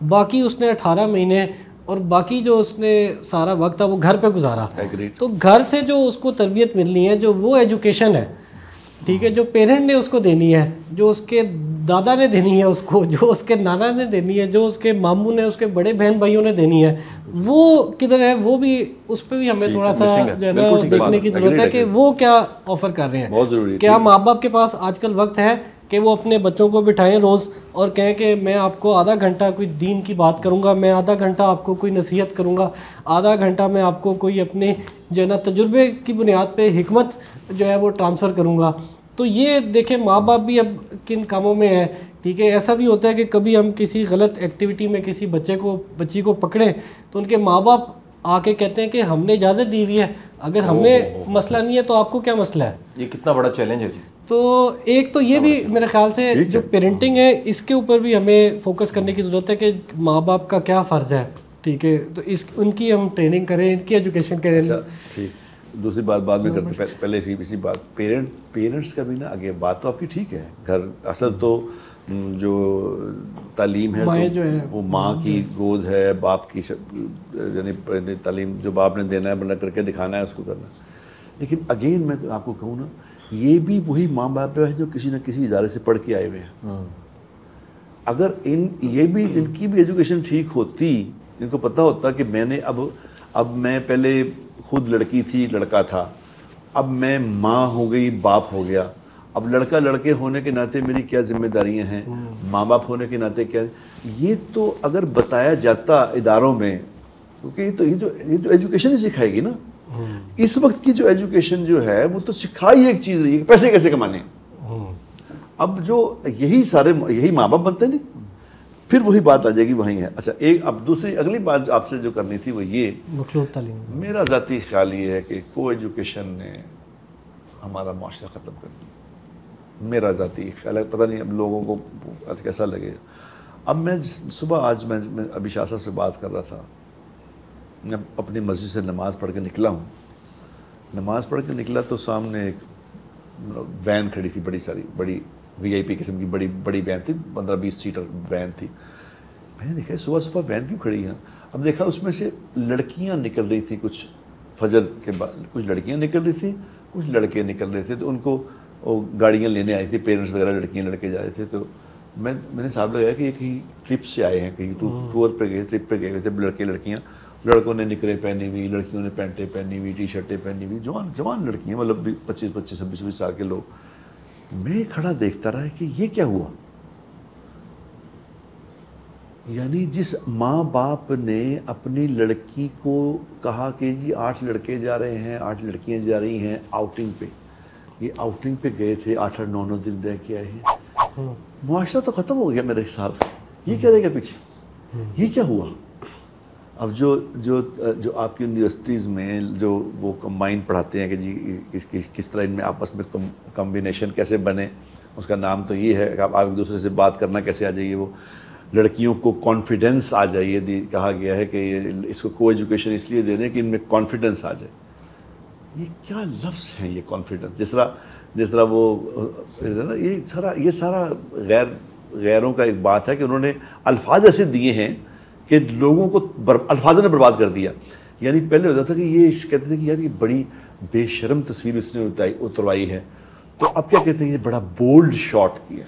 باقی اس نے 18 مہینے اور باقی جو اس نے سارا وقت تھا وہ گھر پہ گزارا. تو گھر سے جو اس کو تربیت ملنی ہے, جو وہ ایجوکیشن ہے, ٹھیک ہے, جو پیرنٹ نے اس کو دینی ہے, جو اس کے دادا نے دینی ہے اس کو, جو اس کے نانا نے دینی ہے, جو اس کے ماموں نے, اس کے بڑے بہن بھائیوں نے دینی ہے, وہ کدھر ہے؟ وہ بھی اس پہ بھی ہمیں تھوڑا سا جو ہے نا دیکھنے کی ضرورت ہے کہ وہ کیا آفر کر رہے ہیں. کیا ماں باپ کے پاس آج کل وقت ہے کہ وہ اپنے بچوں کو بٹھائیں روز اور کہیں کہ میں آپ کو آدھا گھنٹہ کوئی دین کی بات کروں گا, میں آدھا گھنٹہ آپ کو کوئی نصیحت کروں گا, آدھا گھنٹہ میں آپ کو کوئی اپنے جو ہے نا تجربے کی بنیاد پہ حکمت جو ہے وہ ٹرانسفر کروں گا. تو یہ دیکھیں ماں باپ بھی اب کن کاموں میں ہیں, ٹھیک ہے. ایسا بھی ہوتا ہے کہ کبھی ہم کسی غلط ایکٹیویٹی میں کسی بچی کو پکڑیں تو ان کے ماں باپ آ کے کہتے ہیں کہ ہم نے اجازت دی ہوئی ہے, اگر ہمیں مسئلہ نہیں ہے تو آپ کو کیا مسئلہ ہے. یہ کتنا بڑا چیلنج ہے جی. تو ایک تو یہ بھی میرے خیال سے جو پیرنٹنگ ہے اس کے اوپر بھی ہمیں فوکس کرنے کی ضرورت ہے کہ ماں باپ کا کیا فرض ہے, ٹھیک ہے. تو ان کی ہم ٹریننگ کریں, ان کی ایجوکیشن کریں. ٹھیک, دوسری بات بعد میں کرتے, پہلے اسی بات پیرنٹس کا بھی نا آگے بات تو آپ کی ٹھیک ہے. گھر اصل تو جو تعلیم ہے وہ ماں کی گود ہے, باپ کی یعنی تعلیم جو باپ نے دینا ہے بنا کر کے دکھانا ہے اس کو کرنا. لیکن اگین میں آپ کو کہوں نا, یہ بھی وہی ماں باپ ہے جو کسی نہ کسی ادارے سے پڑھ کے آئے ہوئے ہیں. اگر ان کی بھی ایجوکیشن ٹھیک ہوتی, ان کو پتہ ہوتا کہ میں نے اب میں پہلے خود لڑکی تھی لڑکا تھا, اب میں ماں ہو گئی باپ ہو گیا, اب لڑکا لڑکے ہونے کے ناطے میری کیا ذمہ داریاں ہیں, ماں باپ ہونے کے ناطے کیا, یہ تو اگر بتایا جاتا اداروں میں, کیونکہ یہ جو ایجوکیشن ہی سکھائے گی نا. اس وقت کی جو ایجوکیشن جو ہے وہ تو سکھائی ایک چیز رہی ہے کہ پیسے کیسے کمانے. اب جو یہی ماں باپ بنتے نہیں, پھر وہی بات آ جائے گی وہیں ہے. اچھا, اب اگلی بات آپ سے جو کرنی تھی وہ یہ, مخلوط تعلیم. میرا ذاتی خیال یہ ہے کہ کو ایجوکیشن نے ہمارا معاشرہ ختم کر دیا. میرا ذاتی خیال ہے, پتہ نہیں اب لوگوں کو آج کیسا لگے. اب میں آج میں ابھی شاہ صاحب سے بات کر رہا تھا, میں اپنی مسجد سے نماز پڑھ کے نکلا ہوں. نماز پڑھ کے نکلا تو سامنے ایک وین کھڑی تھی, بڑی وی آئی پی قسم کی بڑی وین تھی, 15-20 سیٹر وین تھی. میں نے دیکھا صبح وین کیوں کھڑی ہے. اب دیکھا اس میں سے لڑکیاں نکل رہی تھیں, کچھ فجر کے بعد کچھ لڑکیاں نکل رہی تھیں, کچھ لڑکے نکل رہے تھے. تو ان کو گاڑیاں لینے آئی تھی, پیرنٹس وغیرہ لڑکیاں لڑکے جا رہے تھے. تو میں نے صاحب لگایا کہ یہ کہیں ٹرپ سے آئے ہیں, کہیں ٹور پہ گئے, ٹرپ پہ گئے ہوئے تھے لڑکے لڑکیاں. لڑکوں نے نکریں پہنی ہوئی, لڑکیوں نے پینٹیں پہنی ہوئی, ٹی شرٹیں پہنی ہوئی, جوان لڑکیاں, مطلب 25-26 سال کے لوگ. میں کھڑا دیکھتا رہا کہ یہ کیا ہوا. یعنی جس ماں باپ نے اپنی لڑکی کو کہا کہ جی 8 لڑکے جا رہے ہیں, 8 لڑکیاں جا رہی ہیں آؤٹنگ پہ, یہ آؤٹنگ پہ گئے تھے, 8-9 دن رہ کے آئے ہیں. معاشرہ تو ختم ہو گیا میرے حساب. یہ کیا رہے گا پیچھے, یہ کیا ہوا. اب جو آپ کی یونیورسٹیز میں جو وہ کمبائن پڑھاتے ہیں کہ جی کس طرح ان میں آپس میں کمبینیشن کیسے بنے, اس کا نام تو یہ ہے کہ آپ ایک دوسرے سے بات کرنا کیسے آ جائیے. وہ لڑکیوں کو کانفیڈنس آ جائیے, کہا گیا ہے کہ اس کو ایجوکیشن اس لیے دے رہے ہیں کہ ان میں کانفیڈنس آ جائے. یہ کیا لفظ ہیں یہ کانفیڈنس. جس طرح وہ یہ سارا غیروں کا ایک بات ہے کہ انہوں نے الفاظ ایسے دیے ہیں کہ لوگوں کو الفاظوں نے برباد کر دیا. یعنی پہلے ہوتا تھا کہ یہ کہتے تھے کہ یار یہ بڑی بے شرم تصویر اس نے اتروائی ہے, تو اب کیا کہتے ہیں یہ بڑا بولڈ شاٹ کیا,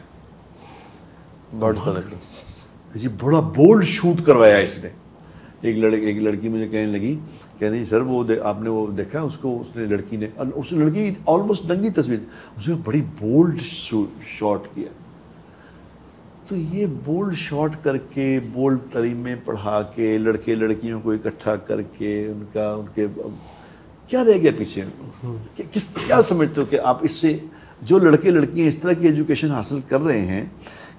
یہ بڑا بولڈ شوٹ کروایا اس نے. ایک لڑکی مجھے کہنے لگی, کہتے ہیں سر وہ آپ نے وہ دیکھا اس لڑکی آلموسٹ ننگی تصویر, اس نے بڑی بولڈ شاٹ کیا. تو یہ بولڈ شاٹ کر کے, بولڈ تعلیمیں پڑھا کے, لڑکے لڑکیوں کو اکٹھا کر کے ان کے کیا رہ گیا پیچھے. کیا سمجھتے ہو کہ آپ اس سے جو لڑکے لڑکیاں اس طرح کی ایجوکیشن حاصل کر رہے ہیں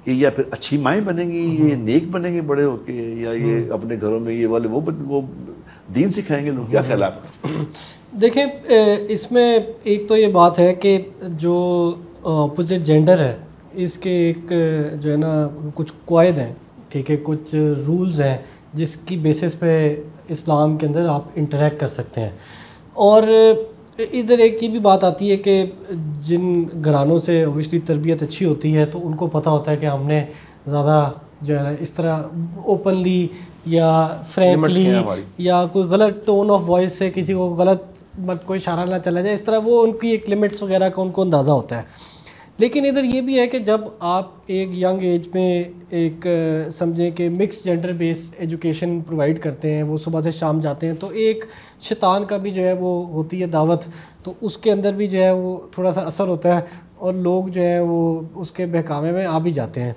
کہ یا پھر اچھی مائیں بنیں گی, یہ نیک بنیں گے بڑے ہو کے, یا یہ اپنے گھروں میں یہ والے وہ دین سکھائیں گے لوگ, کیا خیال ہے آپ کا؟ دیکھیں اس میں ایک تو یہ بات ہے کہ جو اپوزٹ جینڈر ہے اس کے ایک جو ہے نا کچھ قواعد ہیں, ٹھیک ہے, کچھ رولز ہیں جس کی بیسس پہ اسلام کے اندر آپ انٹریکٹ کر سکتے ہیں. اور ادھر ایک یہ بھی بات آتی ہے کہ جن گھرانوں سے اوبویسلی تربیت اچھی ہوتی ہے تو ان کو پتہ ہوتا ہے کہ ہم نے زیادہ جو ہے اس طرح اوپنلی یا فرینکلی یا کوئی غلط ٹون آف وائس سے کسی کو غلط کوئی اشارہ نہ چلا جائے, اس طرح وہ ان کی ایک لمٹس وغیرہ کا ان کو اندازہ ہوتا ہے. لیکن ادھر یہ بھی ہے کہ جب آپ ایک ینگ ایج میں ایک سمجھیں کہ mix gender base education provide کرتے ہیں, وہ صبح سے شام جاتے ہیں, تو ایک شیطان کا بھی جو ہے وہ ہوتی ہے دعوت, تو اس کے اندر بھی جو ہے وہ تھوڑا سا اثر ہوتا ہے اور لوگ جو ہے وہ اس کے بہکاوے میں آ بھی جاتے ہیں.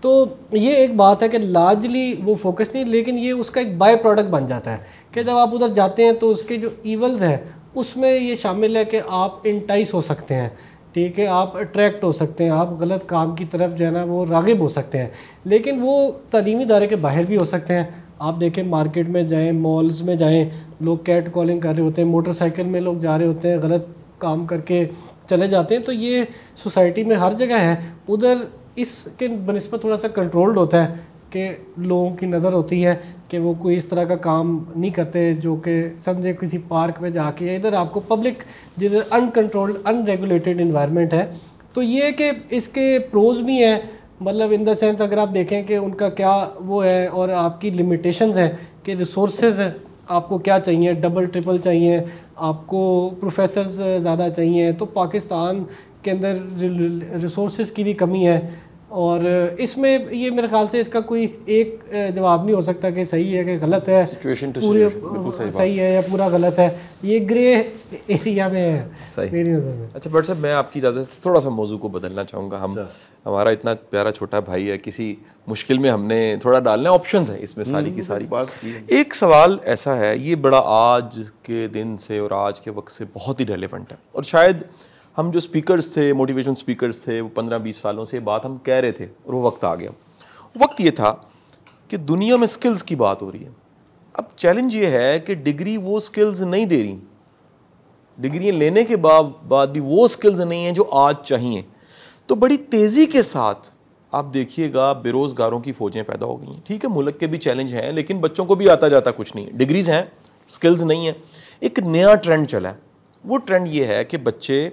تو یہ ایک بات ہے کہ لارجلی وہ فوکس نہیں, لیکن یہ اس کا ایک بائی پروڈکٹ بن جاتا ہے کہ جب آپ ادھر جاتے ہیں تو اس کے جو ایولز ہیں اس میں یہ شامل ہے کہ آپ انٹائس ہو سکتے ہیں, ٹھیک ہے, آپ اٹریکٹ ہو سکتے ہیں, آپ غلط کام کی طرف جو ہے نا وہ راغب ہو سکتے ہیں, لیکن وہ تعلیمی ادارے کے باہر بھی ہو سکتے ہیں. آپ دیکھیں مارکیٹ میں جائیں, مالز میں جائیں, لوگ کیٹ کالنگ کر رہے ہوتے ہیں, موٹر سائیکل میں لوگ جا رہے ہوتے ہیں, غلط کام کر کے چلے جاتے ہیں. تو یہ سوسائٹی میں ہر جگہ ہے. ادھر اس کے بنسبت تھوڑا سا کنٹرولڈ ہوتا ہے کہ لوگوں کی نظر ہوتی ہے کہ وہ کوئی اس طرح کا کام نہیں کرتے جو کہ سمجھے کسی پارک میں جا کے. ادھر آپ کو پبلک جدھر ان کنٹرولڈ ان ریگولیٹڈ انوائرمنٹ ہے. تو یہ کہ اس کے پروز بھی ہیں, مطلب ان دا سینس اگر آپ دیکھیں کہ ان کا کیا وہ ہے, اور آپ کی لمیٹیشنز ہیں کہ ریسورسز ہیں, آپ کو کیا چاہیے, ڈبل ٹرپل چاہیے, آپ کو پروفیسرز زیادہ چاہیے. تو پاکستان کے اندر ریسورسز کی بھی کمی ہے, اور اس میں یہ میرے خیال سے اس کا کوئی ایک جواب نہیں ہو سکتا کہ صحیح ہے کہ غلط ہے, پورے صحیح ہے یا پورا غلط ہے. یہ گرے ایریا میں ہے میری نظر میں. اچھا بٹ صاحب, میں آپ کی اجازت سے تھوڑا سا موضوع کو بدلنا چاہوں گا. ہمارا اتنا پیارا چھوٹا بھائی ہے, کسی مشکل میں ہم نے تھوڑا ڈالنا ہے, آپشنز ہیں اس میں ساری کی ساری. ایک سوال ایسا ہے, یہ بڑا آج کے دن سے اور آج کے وقت سے بہت ہی ریلیونٹ ہے, اور شاید ہم جو سپیکرز تھے, موٹیویشن سپیکرز تھے, وہ 15-20 سالوں سے یہ بات ہم کہہ رہے تھے, اور وہ وقت آ گیا. وقت یہ تھا کہ دنیا میں سکلز کی بات ہو رہی ہے. اب چیلنج یہ ہے کہ ڈگری وہ سکلز نہیں دے رہی, ڈگریاں لینے کے بعد بھی وہ سکلز نہیں ہیں جو آج چاہیے. تو بڑی تیزی کے ساتھ آپ دیکھیے گا بے روزگاروں کی فوجیں پیدا ہو گئی ہیں. ٹھیک ہے, ملک کے بھی چیلنج ہیں, لیکن بچوں کو بھی آتا جاتا کچھ نہیں, ڈگریز ہیں, سکلز نہیں ہیں. ایک نیا ٹرینڈ چلا ہے. وہ ٹرینڈ یہ ہے کہ بچے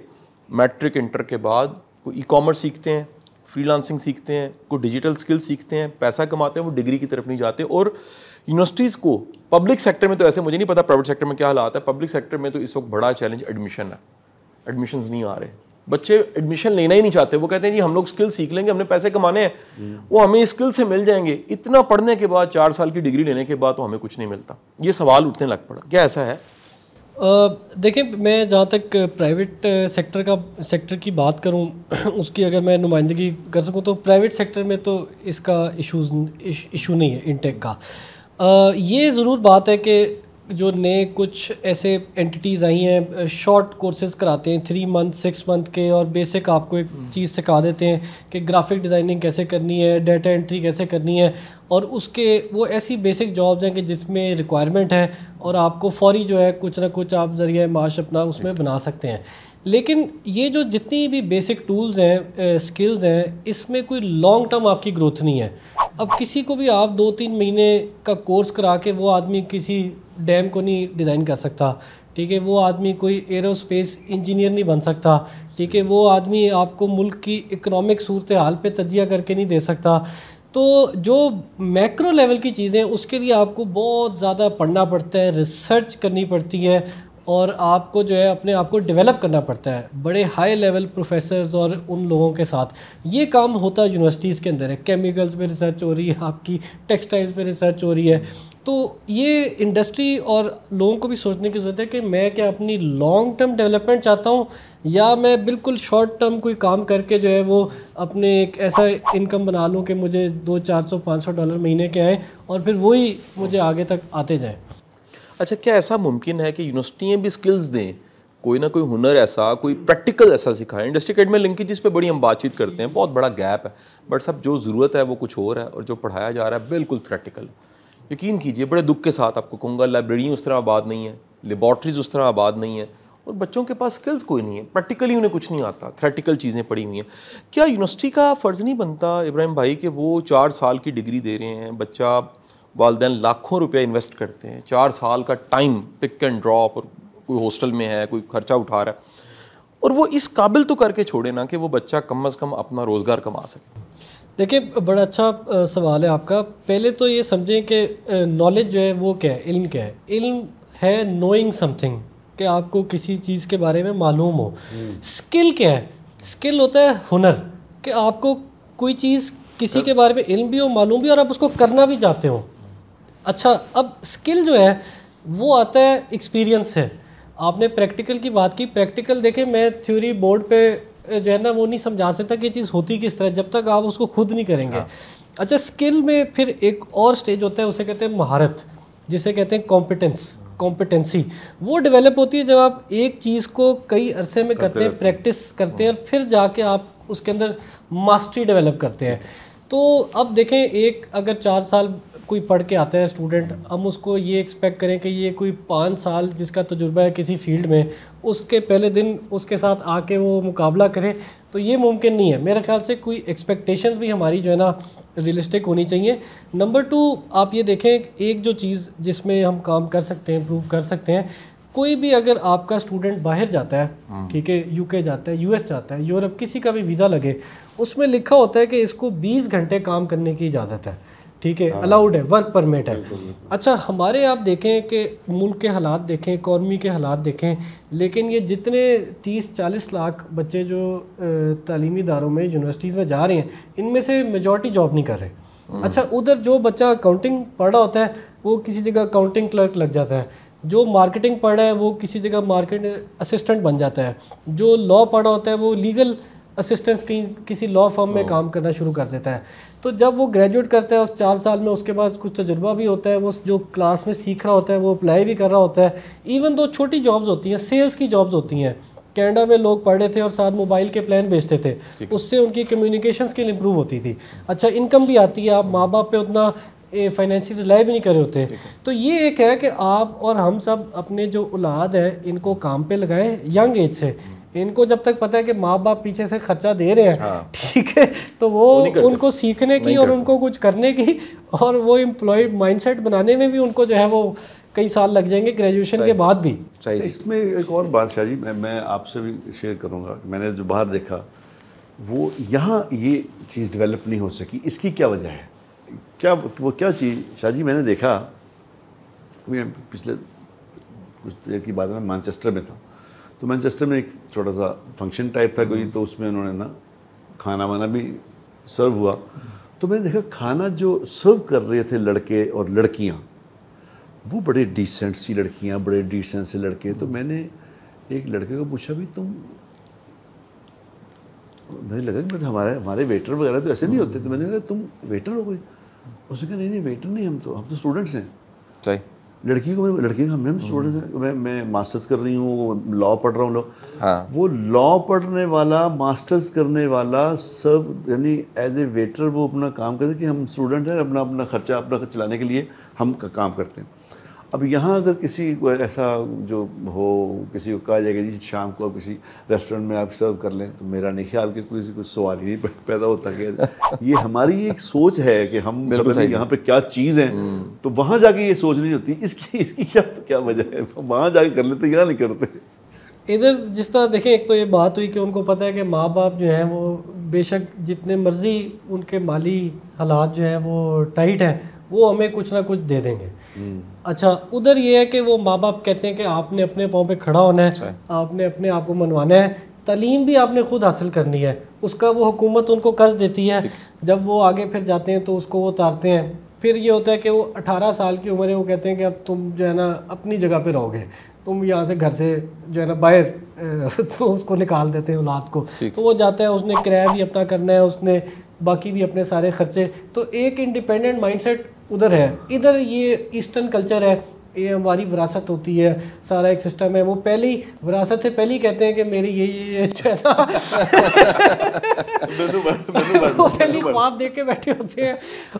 میٹرک انٹر کے بعد کوئی ای کامرس سیکھتے ہیں, فری لانسنگ سیکھتے ہیں, کوئی ڈیجیٹل سکل سیکھتے ہیں, پیسہ کماتے ہیں, وہ ڈگری کی طرف نہیں جاتے. اور یونیورسٹیز کو پبلک سیکٹر میں تو ایسے مجھے نہیں پتا پرائیویٹ سیکٹر میں کیا حالات ہے, پبلک سیکٹر میں تو اس وقت بڑا چیلنج ایڈمیشن ہے. ایڈمیشنز نہیں آ رہے, بچے ایڈمیشن لینا ہی نہیں چاہتے. وہ کہتے ہیں جی ہم لوگ اسکل سیکھ لیں گے, ہم نے پیسے کمانے ہیں, وہ ہمیں اسکل سے مل جائیں گے. اتنا پڑھنے کے بعد 4 سال کی ڈگری لینے کے بعد تو ہمیں کچھ نہیں ملتا. یہ سوال اٹھنے لگ پڑا, کیا ایسا ہے؟ دیکھیں, میں جہاں تک پرائیویٹ سیکٹر کی بات کروں, اس کی اگر میں نمائندگی کر سکوں, تو پرائیویٹ سیکٹر میں تو اس کا ایشو نہیں ہے انٹیک کا. یہ ضرور بات ہے کہ جو نئے کچھ ایسے اینٹیز آئی ہیں, شارٹ کورسز کراتے ہیں 3 منتھ 6 منتھ کے, اور بیسک آپ کو ایک چیز سکھا دیتے ہیں کہ گرافک ڈیزائننگ کیسے کرنی ہے, ڈیٹا انٹری کیسے کرنی ہے, اور اس کے وہ ایسی بیسک جابز ہیں کہ جس میں ریکوائرمنٹ ہے, اور آپ کو فوری جو ہے کچھ نہ کچھ آپ ذریعہ معاش اپنا اس میں بنا سکتے ہیں. لیکن یہ جو جتنی بھی بیسک ٹولز ہیں, سکلز ہیں, اس میں کوئی لانگ ٹرم آپ کی گروتھ نہیں ہے. اب کسی کو بھی آپ 2-3 مہینے کا کورس کرا کے وہ آدمی کسی ڈیم کو نہیں ڈیزائن کر سکتا. ٹھیک ہے, وہ آدمی کوئی ایرو اسپیس انجینئر نہیں بن سکتا. ٹھیک ہے, وہ آدمی آپ کو ملک کی اکنامک صورتحال پہ تجزیہ کر کے نہیں دے سکتا. تو جو میکرو لیول کی چیزیں اس کے لیے آپ کو بہت زیادہ پڑھنا پڑتا ہے, ریسرچ کرنی پڑتی ہے, اور آپ کو جو ہے اپنے آپ کو ڈیولپ کرنا پڑتا ہے بڑے ہائی لیول پروفیسرز اور ان لوگوں کے ساتھ. یہ کام ہوتا یونیورسٹیز کے اندر ہے. کیمیکلز پہ ریسرچ ہو رہی ہے, آپ کی ٹیکسٹائلز پہ ریسرچ ہو رہی ہے. تو یہ انڈسٹری اور لوگوں کو بھی سوچنے کی ضرورت ہے کہ میں کیا اپنی لانگ ٹرم ڈیولپمنٹ چاہتا ہوں, یا میں بالکل شارٹ ٹرم کوئی کام کر کے جو ہے وہ اپنے ایک ایسا انکم بنا لوں کہ مجھے $200-400-500 مہینے کے آئیں, اور پھر وہی مجھے آگے تک آتے جائیں. اچھا, کیا ایسا ممکن ہے کہ یونیورسٹیاں بھی سکلز دیں, کوئی نہ کوئی ہنر ایسا, کوئی پریکٹیکل ایسا سکھائیں؟ انڈسٹری اکیڈمی لنکیجز پہ بڑی ہم بات چیت کرتے ہیں, بہت بڑا گیپ ہے, بٹ سب جو ضرورت ہے وہ کچھ اور ہے, اور جو پڑھایا جا رہا ہے بالکل تھریٹیکل. یقین کیجئے, بڑے دکھ کے ساتھ آپ کو کہوں گا, لائبریریاں اس طرح آباد نہیں ہیں, لیبارٹریز اس طرح آباد نہیں ہیں, اور بچوں کے پاس سکلز کوئی نہیں ہے, پریکٹیکلی انہیں کچھ نہیں آتا, تھریٹیکل چیزیں پڑھی ہوئی ہیں. کیا یونیورسٹی کا فرض نہیں بنتا ابراہیم بھائی کہ وہ 4 سال کی ڈگری دے رہے ہیں, بچہ والدین لاکھوں روپے انویسٹ کرتے ہیں, 4 سال کا ٹائم پک اینڈ ڈراپ, اور کوئی ہاسٹل میں ہے, کوئی خرچہ اٹھا رہا ہے, اور وہ اس قابل تو کر کے چھوڑے نا کہ وہ بچہ کم از کم اپنا روزگار کما سکے؟ دیکھیں, بڑا اچھا سوال ہے آپ کا. پہلے تو یہ سمجھیں کہ نالج جو ہے وہ کیا ہے, علم کیا ہے. علم ہے نوئنگ سم تھنگ, کہ آپ کو کسی چیز کے بارے میں معلوم ہو. اسکل کیا ہے؟ اسکل ہوتا ہے ہنر, کہ آپ کو کوئی چیز کسی کے بارے میں علم بھی ہو, معلوم بھی, اور آپ اس کو کرنا بھی چاہتے ہو. اچھا, اب اسکل جو ہے وہ آتا ہے ایکسپیرینس سے. آپ نے پریکٹیکل کی بات کی, پریکٹیکل دیکھیں میں تھیوری بورڈ پہ جو ہے نا وہ نہیں سمجھا سکتا کہ یہ چیز ہوتی کس طرح جب تک آپ اس کو خود نہیں کریں گے. اچھا, اسکل میں پھر ایک اور سٹیج ہوتا ہے, اسے کہتے ہیں مہارت, جسے کہتے ہیں کمپیٹنس. کمپٹنسی وہ ڈیولپ ہوتی ہے جب آپ ایک چیز کو کئی عرصے میں کرتے ہیں, پریکٹس کرتے ہیں, اور پھر جا کے آپ اس کے اندر ماسٹری ڈیولپ کرتے ہیں. تو اب دیکھیں ایک اگر 4 سال کوئی پڑھ کے آتا ہے اسٹوڈنٹ, ہم اس کو یہ ایکسپیکٹ کریں کہ یہ کوئی 5 سال جس کا تجربہ ہے کسی فیلڈ میں, اس کے پہلے دن اس کے ساتھ آ کے وہ مقابلہ کرے, تو یہ ممکن نہیں ہے. میرے خیال سے کوئی ایکسپیکٹیشنز بھی ہماری جو ہے نا ریئلسٹک ہونی چاہیے. نمبر 2, آپ یہ دیکھیں ایک جو چیز جس میں ہم کام کر سکتے ہیں, امپروو کر سکتے ہیں, کوئی بھی اگر آپ کا اسٹوڈنٹ باہر جاتا ہے, ٹھیک ہے, UK جاتا ہے, US جاتا ہے, یورپ, کسی کا بھی ویزا لگے, اس میں لکھا ہوتا ہے کہ اس کو 20 گھنٹے کام کرنے کی اجازت ہے, ٹھیک ہے, الاؤڈ ہے, ورک پرمٹ ہے. اچھا ہمارے آپ دیکھیں کہ ملک کے حالات دیکھیں, اکانومی کے حالات دیکھیں, لیکن یہ جتنے 30-40 لاکھ بچے جو تعلیمی اداروں میں یونیورسٹیز میں جا رہے ہیں, ان میں سے میجورٹی جاب نہیں کر رہے. اچھا ادھر جو بچہ اکاؤنٹنگ پڑھ رہا ہوتا ہے وہ کسی جگہ اکاؤنٹنگ کلرک لگ جاتا ہے, جو مارکیٹنگ پڑھ رہا ہے وہ کسی جگہ مارکیٹ اسسٹنٹ بن جاتا ہے, جو لا پڑھا ہوتا ہے وہ لیگل اسسٹنس کسی لا فرم میں کام کرنا شروع کر دیتا ہے. تو جب وہ گریجویٹ کرتا ہے اس 4 سال میں, اس کے بعد کچھ تجربہ بھی ہوتا ہے, وہ جو کلاس میں سیکھ رہا ہوتا ہے وہ اپلائی بھی کر رہا ہوتا ہے. ایون دو چھوٹی جابز ہوتی ہیں, سیلز کی جابز ہوتی ہیں, کینیڈا میں لوگ پڑھ رہے تھے اور ساتھ موبائل کے پلان بیچتے تھے, اس سے ان کی کمیونیکیشن اسکل امپروو ہوتی تھی. اچھا انکم بھی آتی ہے, آپ ماں باپ پہ اتنا فائنینشیل ریلائی بھی نہیں کر رہے ہوتے. تو یہ ایک ہے کہ آپ اور ہم سب اپنے جو اولاد ہے ان کو کام پہ لگائیں ینگ ایج سے. ان کو جب تک پتہ ہے کہ ماں باپ پیچھے سے خرچہ دے رہے ہیں, ٹھیک ہے, تو وہ ان کو سیکھنے کی اور ان کو کچھ کرنے کی اور وہ امپلائڈ مائنڈ سیٹ بنانے میں بھی ان کو جو ہے وہ کئی سال لگ جائیں گے گریجویشن کے بعد بھی. اس میں ایک اور بات شاہ جی میں آپ سے بھی شیئر کروں گا, میں نے جو باہر دیکھا وہ یہاں یہ چیز ڈیولپ نہیں ہو سکی. اس کی کیا وجہ ہے, وہ کیا چیز شاہ جی؟ میں نے دیکھا پچھلے کچھ دیر کی بات میں مانچسٹر میں تھا, تو مانچسٹر میں ایک چھوٹا سا فنکشن ٹائپ تھا کوئی, تو اس میں انہوں نے نا کھانا وانا بھی سرو ہوا. تو میں نے دیکھا کھانا جو سرو کر رہے تھے لڑکے اور لڑکیاں, وہ بڑے ڈیسنٹ سی لڑکیاں, بڑے ڈیسنٹ سے لڑکے. تو میں نے ایک لڑکے کو پوچھا بھی مجھے لگا کہ ہمارے ویٹر وغیرہ تو ایسے نہیں ہوتے. تو میں نے کہا تم ویٹر ہو کوئی؟ اس نے کہا نہیں ویٹر نہیں, ہم تو اسٹوڈنٹس ہیں. صحیح. لڑکی کو ہم اسٹوڈنٹ ہیں, میں ماسٹرز کر رہی ہوں, لاء پڑھ رہا ہوں. وہ لاء پڑھنے والا, ماسٹرز کرنے والا سب یعنی ایز اے ویٹر وہ اپنا کام کرتے کہ ہم اسٹوڈنٹ ہیں, اپنا خرچہ اپنا چلانے کے لیے ہم کام کرتے ہیں. اب یہاں اگر کسی کو ایسا جو ہو, کسی کو کہا جائے کہ جی شام کو کسی ریسٹورینٹ میں آپ سرو کر لیں, تو میرا نہیں خیال کہ کوئی سوال ہی نہیں پیدا ہوتا. کہ یہ ہماری ایک سوچ ہے کہ ہم یہاں پہ کیا چیز ہیں, تو وہاں جا کے یہ سوچ نہیں ہوتی. اس کی کیا وجہ ہے؟ وہاں جا کے کر لیتے, یہاں نہیں کرتے. ادھر جس طرح دیکھیں, ایک تو یہ بات ہوئی کہ ان کو پتہ ہے کہ ماں باپ جو ہیں وہ بے شک جتنے مرضی ان کے مالی حالات جو ہیں وہ ٹائٹ ہیں, وہ ہمیں کچھ نہ کچھ دے دیں گے. اچھا ادھر یہ ہے کہ وہ ماں باپ کہتے ہیں کہ آپ نے اپنے پاؤں پہ کھڑا ہونا ہے, آپ نے اپنے آپ کو منوانا ہے, تعلیم بھی آپ نے خود حاصل کرنی ہے. اس کا وہ حکومت ان کو قرض دیتی ہے, جب وہ آگے پھر جاتے ہیں تو اس کو وہ اتارتے ہیں. پھر یہ ہوتا ہے کہ وہ 18 سال کی عمر ہے, وہ کہتے ہیں کہ اب تم جو ہے نا اپنی جگہ پہ رہو گے, تم یہاں سے گھر سے جو ہے نا باہر, تو اس کو نکال دیتے ہیں اولاد کو. تو وہ جاتا ہے, اس نے کرایہ بھی اپنا کرنا ہے, اس نے باقی بھی اپنے سارے خرچے. تو ایک انڈیپینڈنٹ مائنڈ سیٹ ادھر ہے. ادھر یہ ایسٹرن کلچر ہے, یہ ہماری وراثت ہوتی ہے, سارا ایک سسٹم ہے. وہ پہلی وراثت سے پہلے کہتے ہیں کہ میری یہ جو ہے نا وہ پہلی خواب دیکھ کے بیٹھے ہوتے ہیں,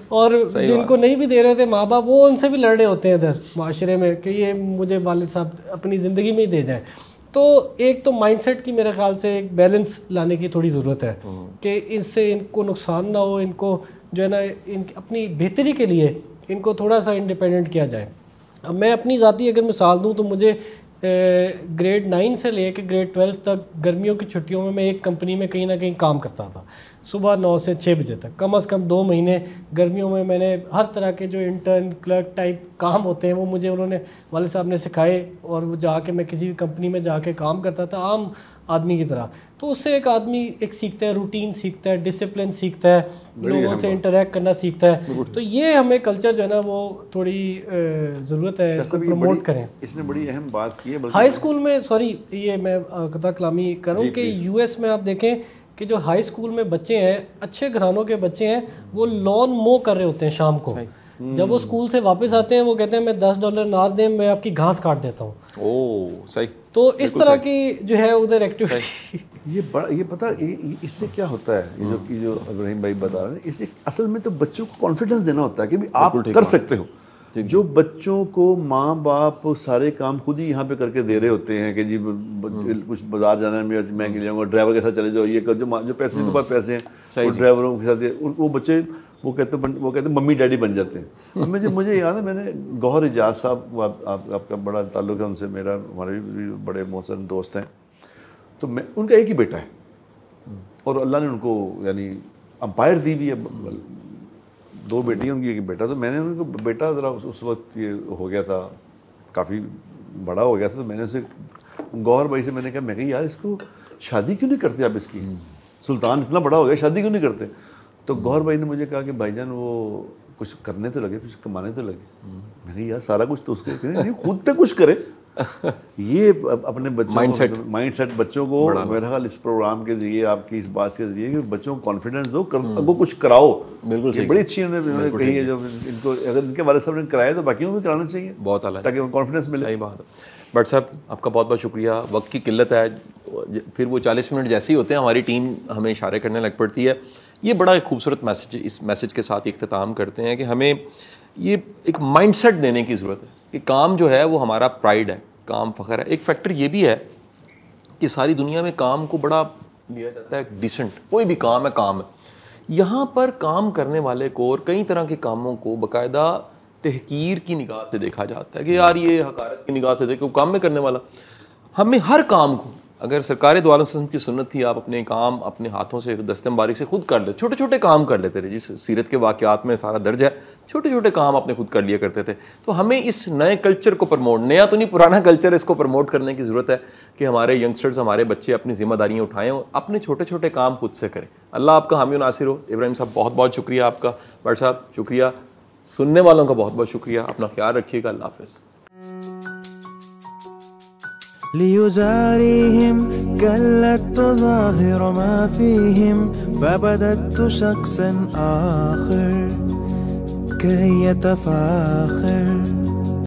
اور جن کو نہیں بھی دے رہے تھے ماں باپ, وہ ان سے بھی لڑ رہے ہوتے ہیں ادھر معاشرے میں کہ یہ مجھے والد صاحب اپنی زندگی میں ہی دے جائیں. تو ایک تو مائنڈ سیٹ کی میرے خیال سے ایک بیلنس لانے کی تھوڑی ضرورت ہے کہ اس سے ان کو نقصان نہ ہو, ان کو جو ہے نا ان اپنی بہتری کے لیے ان کو تھوڑا سا انڈیپینڈنٹ کیا جائے. اب میں اپنی ذاتی اگر مثال دوں تو مجھے گریڈ 9 سے لے کے گریڈ 12 تک گرمیوں کی چھٹیوں میں میں ایک کمپنی میں کہیں نہ کہیں کام کرتا تھا, صبح 9 سے 6 بجے تک. کم از کم 2 مہینے گرمیوں میں نے ہر طرح کے جو انٹرن کلرک ٹائپ کام ہوتے ہیں وہ مجھے انہوں نے والد صاحب نے سکھائے, اور وہ جا کے میں کسی بھی کمپنی میں جا کے کام کرتا تھا عام آدمی کی طرح. تو اس سے ایک آدمی ایک سیکھتا ہے, روٹین سیکھتا ہے, ڈسپلن سیکھتا ہے, لوگوں سے انٹریکٹ کرنا سیکھتا ہے. تو یہ ہمیں کلچر جو ہے نا وہ تھوڑی ضرورت ہے, اس کو پروموٹ کریں. اس نے بڑی اہم بات کی ہے. ہائی اسکول میں, سوری یہ میں قطع کلامی کروں کہ یو ایس میں آپ دیکھیں کہ جو ہائی اسکول میں بچے ہیں, اچھے گھرانوں کے بچے ہیں, وہ لان مو کر رہے ہوتے ہیں شام کو. جب وہ اسکول سے واپس آتے ہیں وہ کہتے ہیں میں $10 نہ دیں میں آپ کی گھاس کاٹ دیتا ہوں. صحیح. تو اس طرح کی جو ہے ادھر ایکٹیویٹی یہ پتہ اس سے کیا ہوتا ہے, یہ جو ابراہیم بھائی بتا رہے ہیں, اس سے اصل میں تو بچوں کو کانفیڈنس دینا ہوتا ہے کہ آپ کر سکتے ہو. جو بچوں کو ماں باپ سارے کام خود ہی یہاں پہ کر کے دے رہے ہوتے ہیں کہ جی کچھ بازار جانا ہے میں لے جاؤں گا, ڈرائیور کے ساتھ چلے جاؤ, یہ کر جو پیسے کے پاس پیسے ہیں وہ ڈرائیوروں کے ساتھ, وہ بچے وہ کہتے ہیں ممی ڈیڈی بن جاتے ہیں. مجھے یاد ہے میں نے گوہر اجاز صاحب, آپ کا بڑا تعلق ہے ان سے, ہمارے بھی بڑے محسن دوست ہیں, تو میں ان کا ایک ہی بیٹا ہے اور اللہ نے ان کو یعنی امپائر دی بھی ہے, 2 بیٹی ہیں ان کی ایک بیٹا. تو میں نے ان کو بیٹا ذرا اس وقت یہ ہو گیا تھا, کافی بڑا ہو گیا تھا, تو میں نے اسے گوہر بھائی سے میں نے کہا یار اس کو شادی کیوں نہیں کرتے آپ اس کی, سلطان اتنا بڑا ہو گیا شادی کیوں نہیں کرتے. تو گوہر بھائی نے مجھے کہا کہ بھائی جان وہ کچھ کرنے تو لگے, کچھ کمانے تو لگے. میں نے یار سارا کچھ تو اس کے خود تو کچھ کرے. یہ اپنے بچوں مائنڈ سیٹ بچوں کو میرا خیال اس پروگرام کے ذریعے آپ کی اس بات کے ذریعے کہ بچوں کو کانفیڈنس دو, وہ کچھ کراؤ. بالکل بڑی اچھی انہوں نے کہی ہے, جو ان کو اگر ان کے والد صاحب نے کرایا تو باقیوں کو بھی کرانا چاہیے, بہت اعلیٰ, تاکہ کانفیڈنس ملے. صحیح بات ہے. بٹ صاحب آپ کا بہت بہت شکریہ. وقت کی قلت ہے, پھر وہ 40 منٹ جیسے ہی ہوتے ہیں ہماری ٹیم ہمیں اشارے کرنے لگ پڑتی ہے. یہ بڑا ایک خوبصورت میسج, اس میسج کے ساتھ اختتام کرتے ہیں کہ ہمیں یہ ایک مائنڈ سیٹ دینے کی ضرورت ہے کہ کام جو ہے وہ ہمارا پرائڈ ہے, کام فخر ہے. ایک فیکٹر یہ بھی ہے کہ ساری دنیا میں کام کو بڑا لیا جاتا ہے ڈیسنٹ, کوئی بھی کام ہے کام ہے. یہاں پر کام کرنے والے کو اور کئی طرح کے کاموں کو باقاعدہ تحقیر کی نگاہ سے دیکھا جاتا ہے کہ یار یہ حقارت کی نگاہ سے دیکھو کام میں کرنے والا. ہمیں ہر کام کو, اگر سرکار دو عالم وسلم کی سنت تھی آپ اپنے کام اپنے ہاتھوں سے دستِ مبارک سے خود کر لے, چھوٹے چھوٹے کام کر لیتے رہے. جس سیرت کے واقعات میں سارا درج ہے, چھوٹے چھوٹے کام اپنے خود کر لیا کرتے تھے. تو ہمیں اس نئے کلچر کو پروموٹ, نیا تو نہیں پرانا کلچر, اس کو پروموٹ کرنے کی ضرورت ہے کہ ہمارے ینگسٹرز ہمارے بچے اپنی ذمہ داریاں اٹھائیں اور اپنے چھوٹے چھوٹے کام خود سے کریں. اللہ آپ کا حامی و ناصر ہو. ابراہیم صاحب بہت بہت شکریہ آپ کا. بٹ صاحب شکریہ, سننے والوں کا بہت بہت شکریہ. اپنا خیال رکھیے گا. اللہ حافظ. ليزاريهم كلت تظاهر ما فيهم فبدت شخصا آخر كي يتفاخر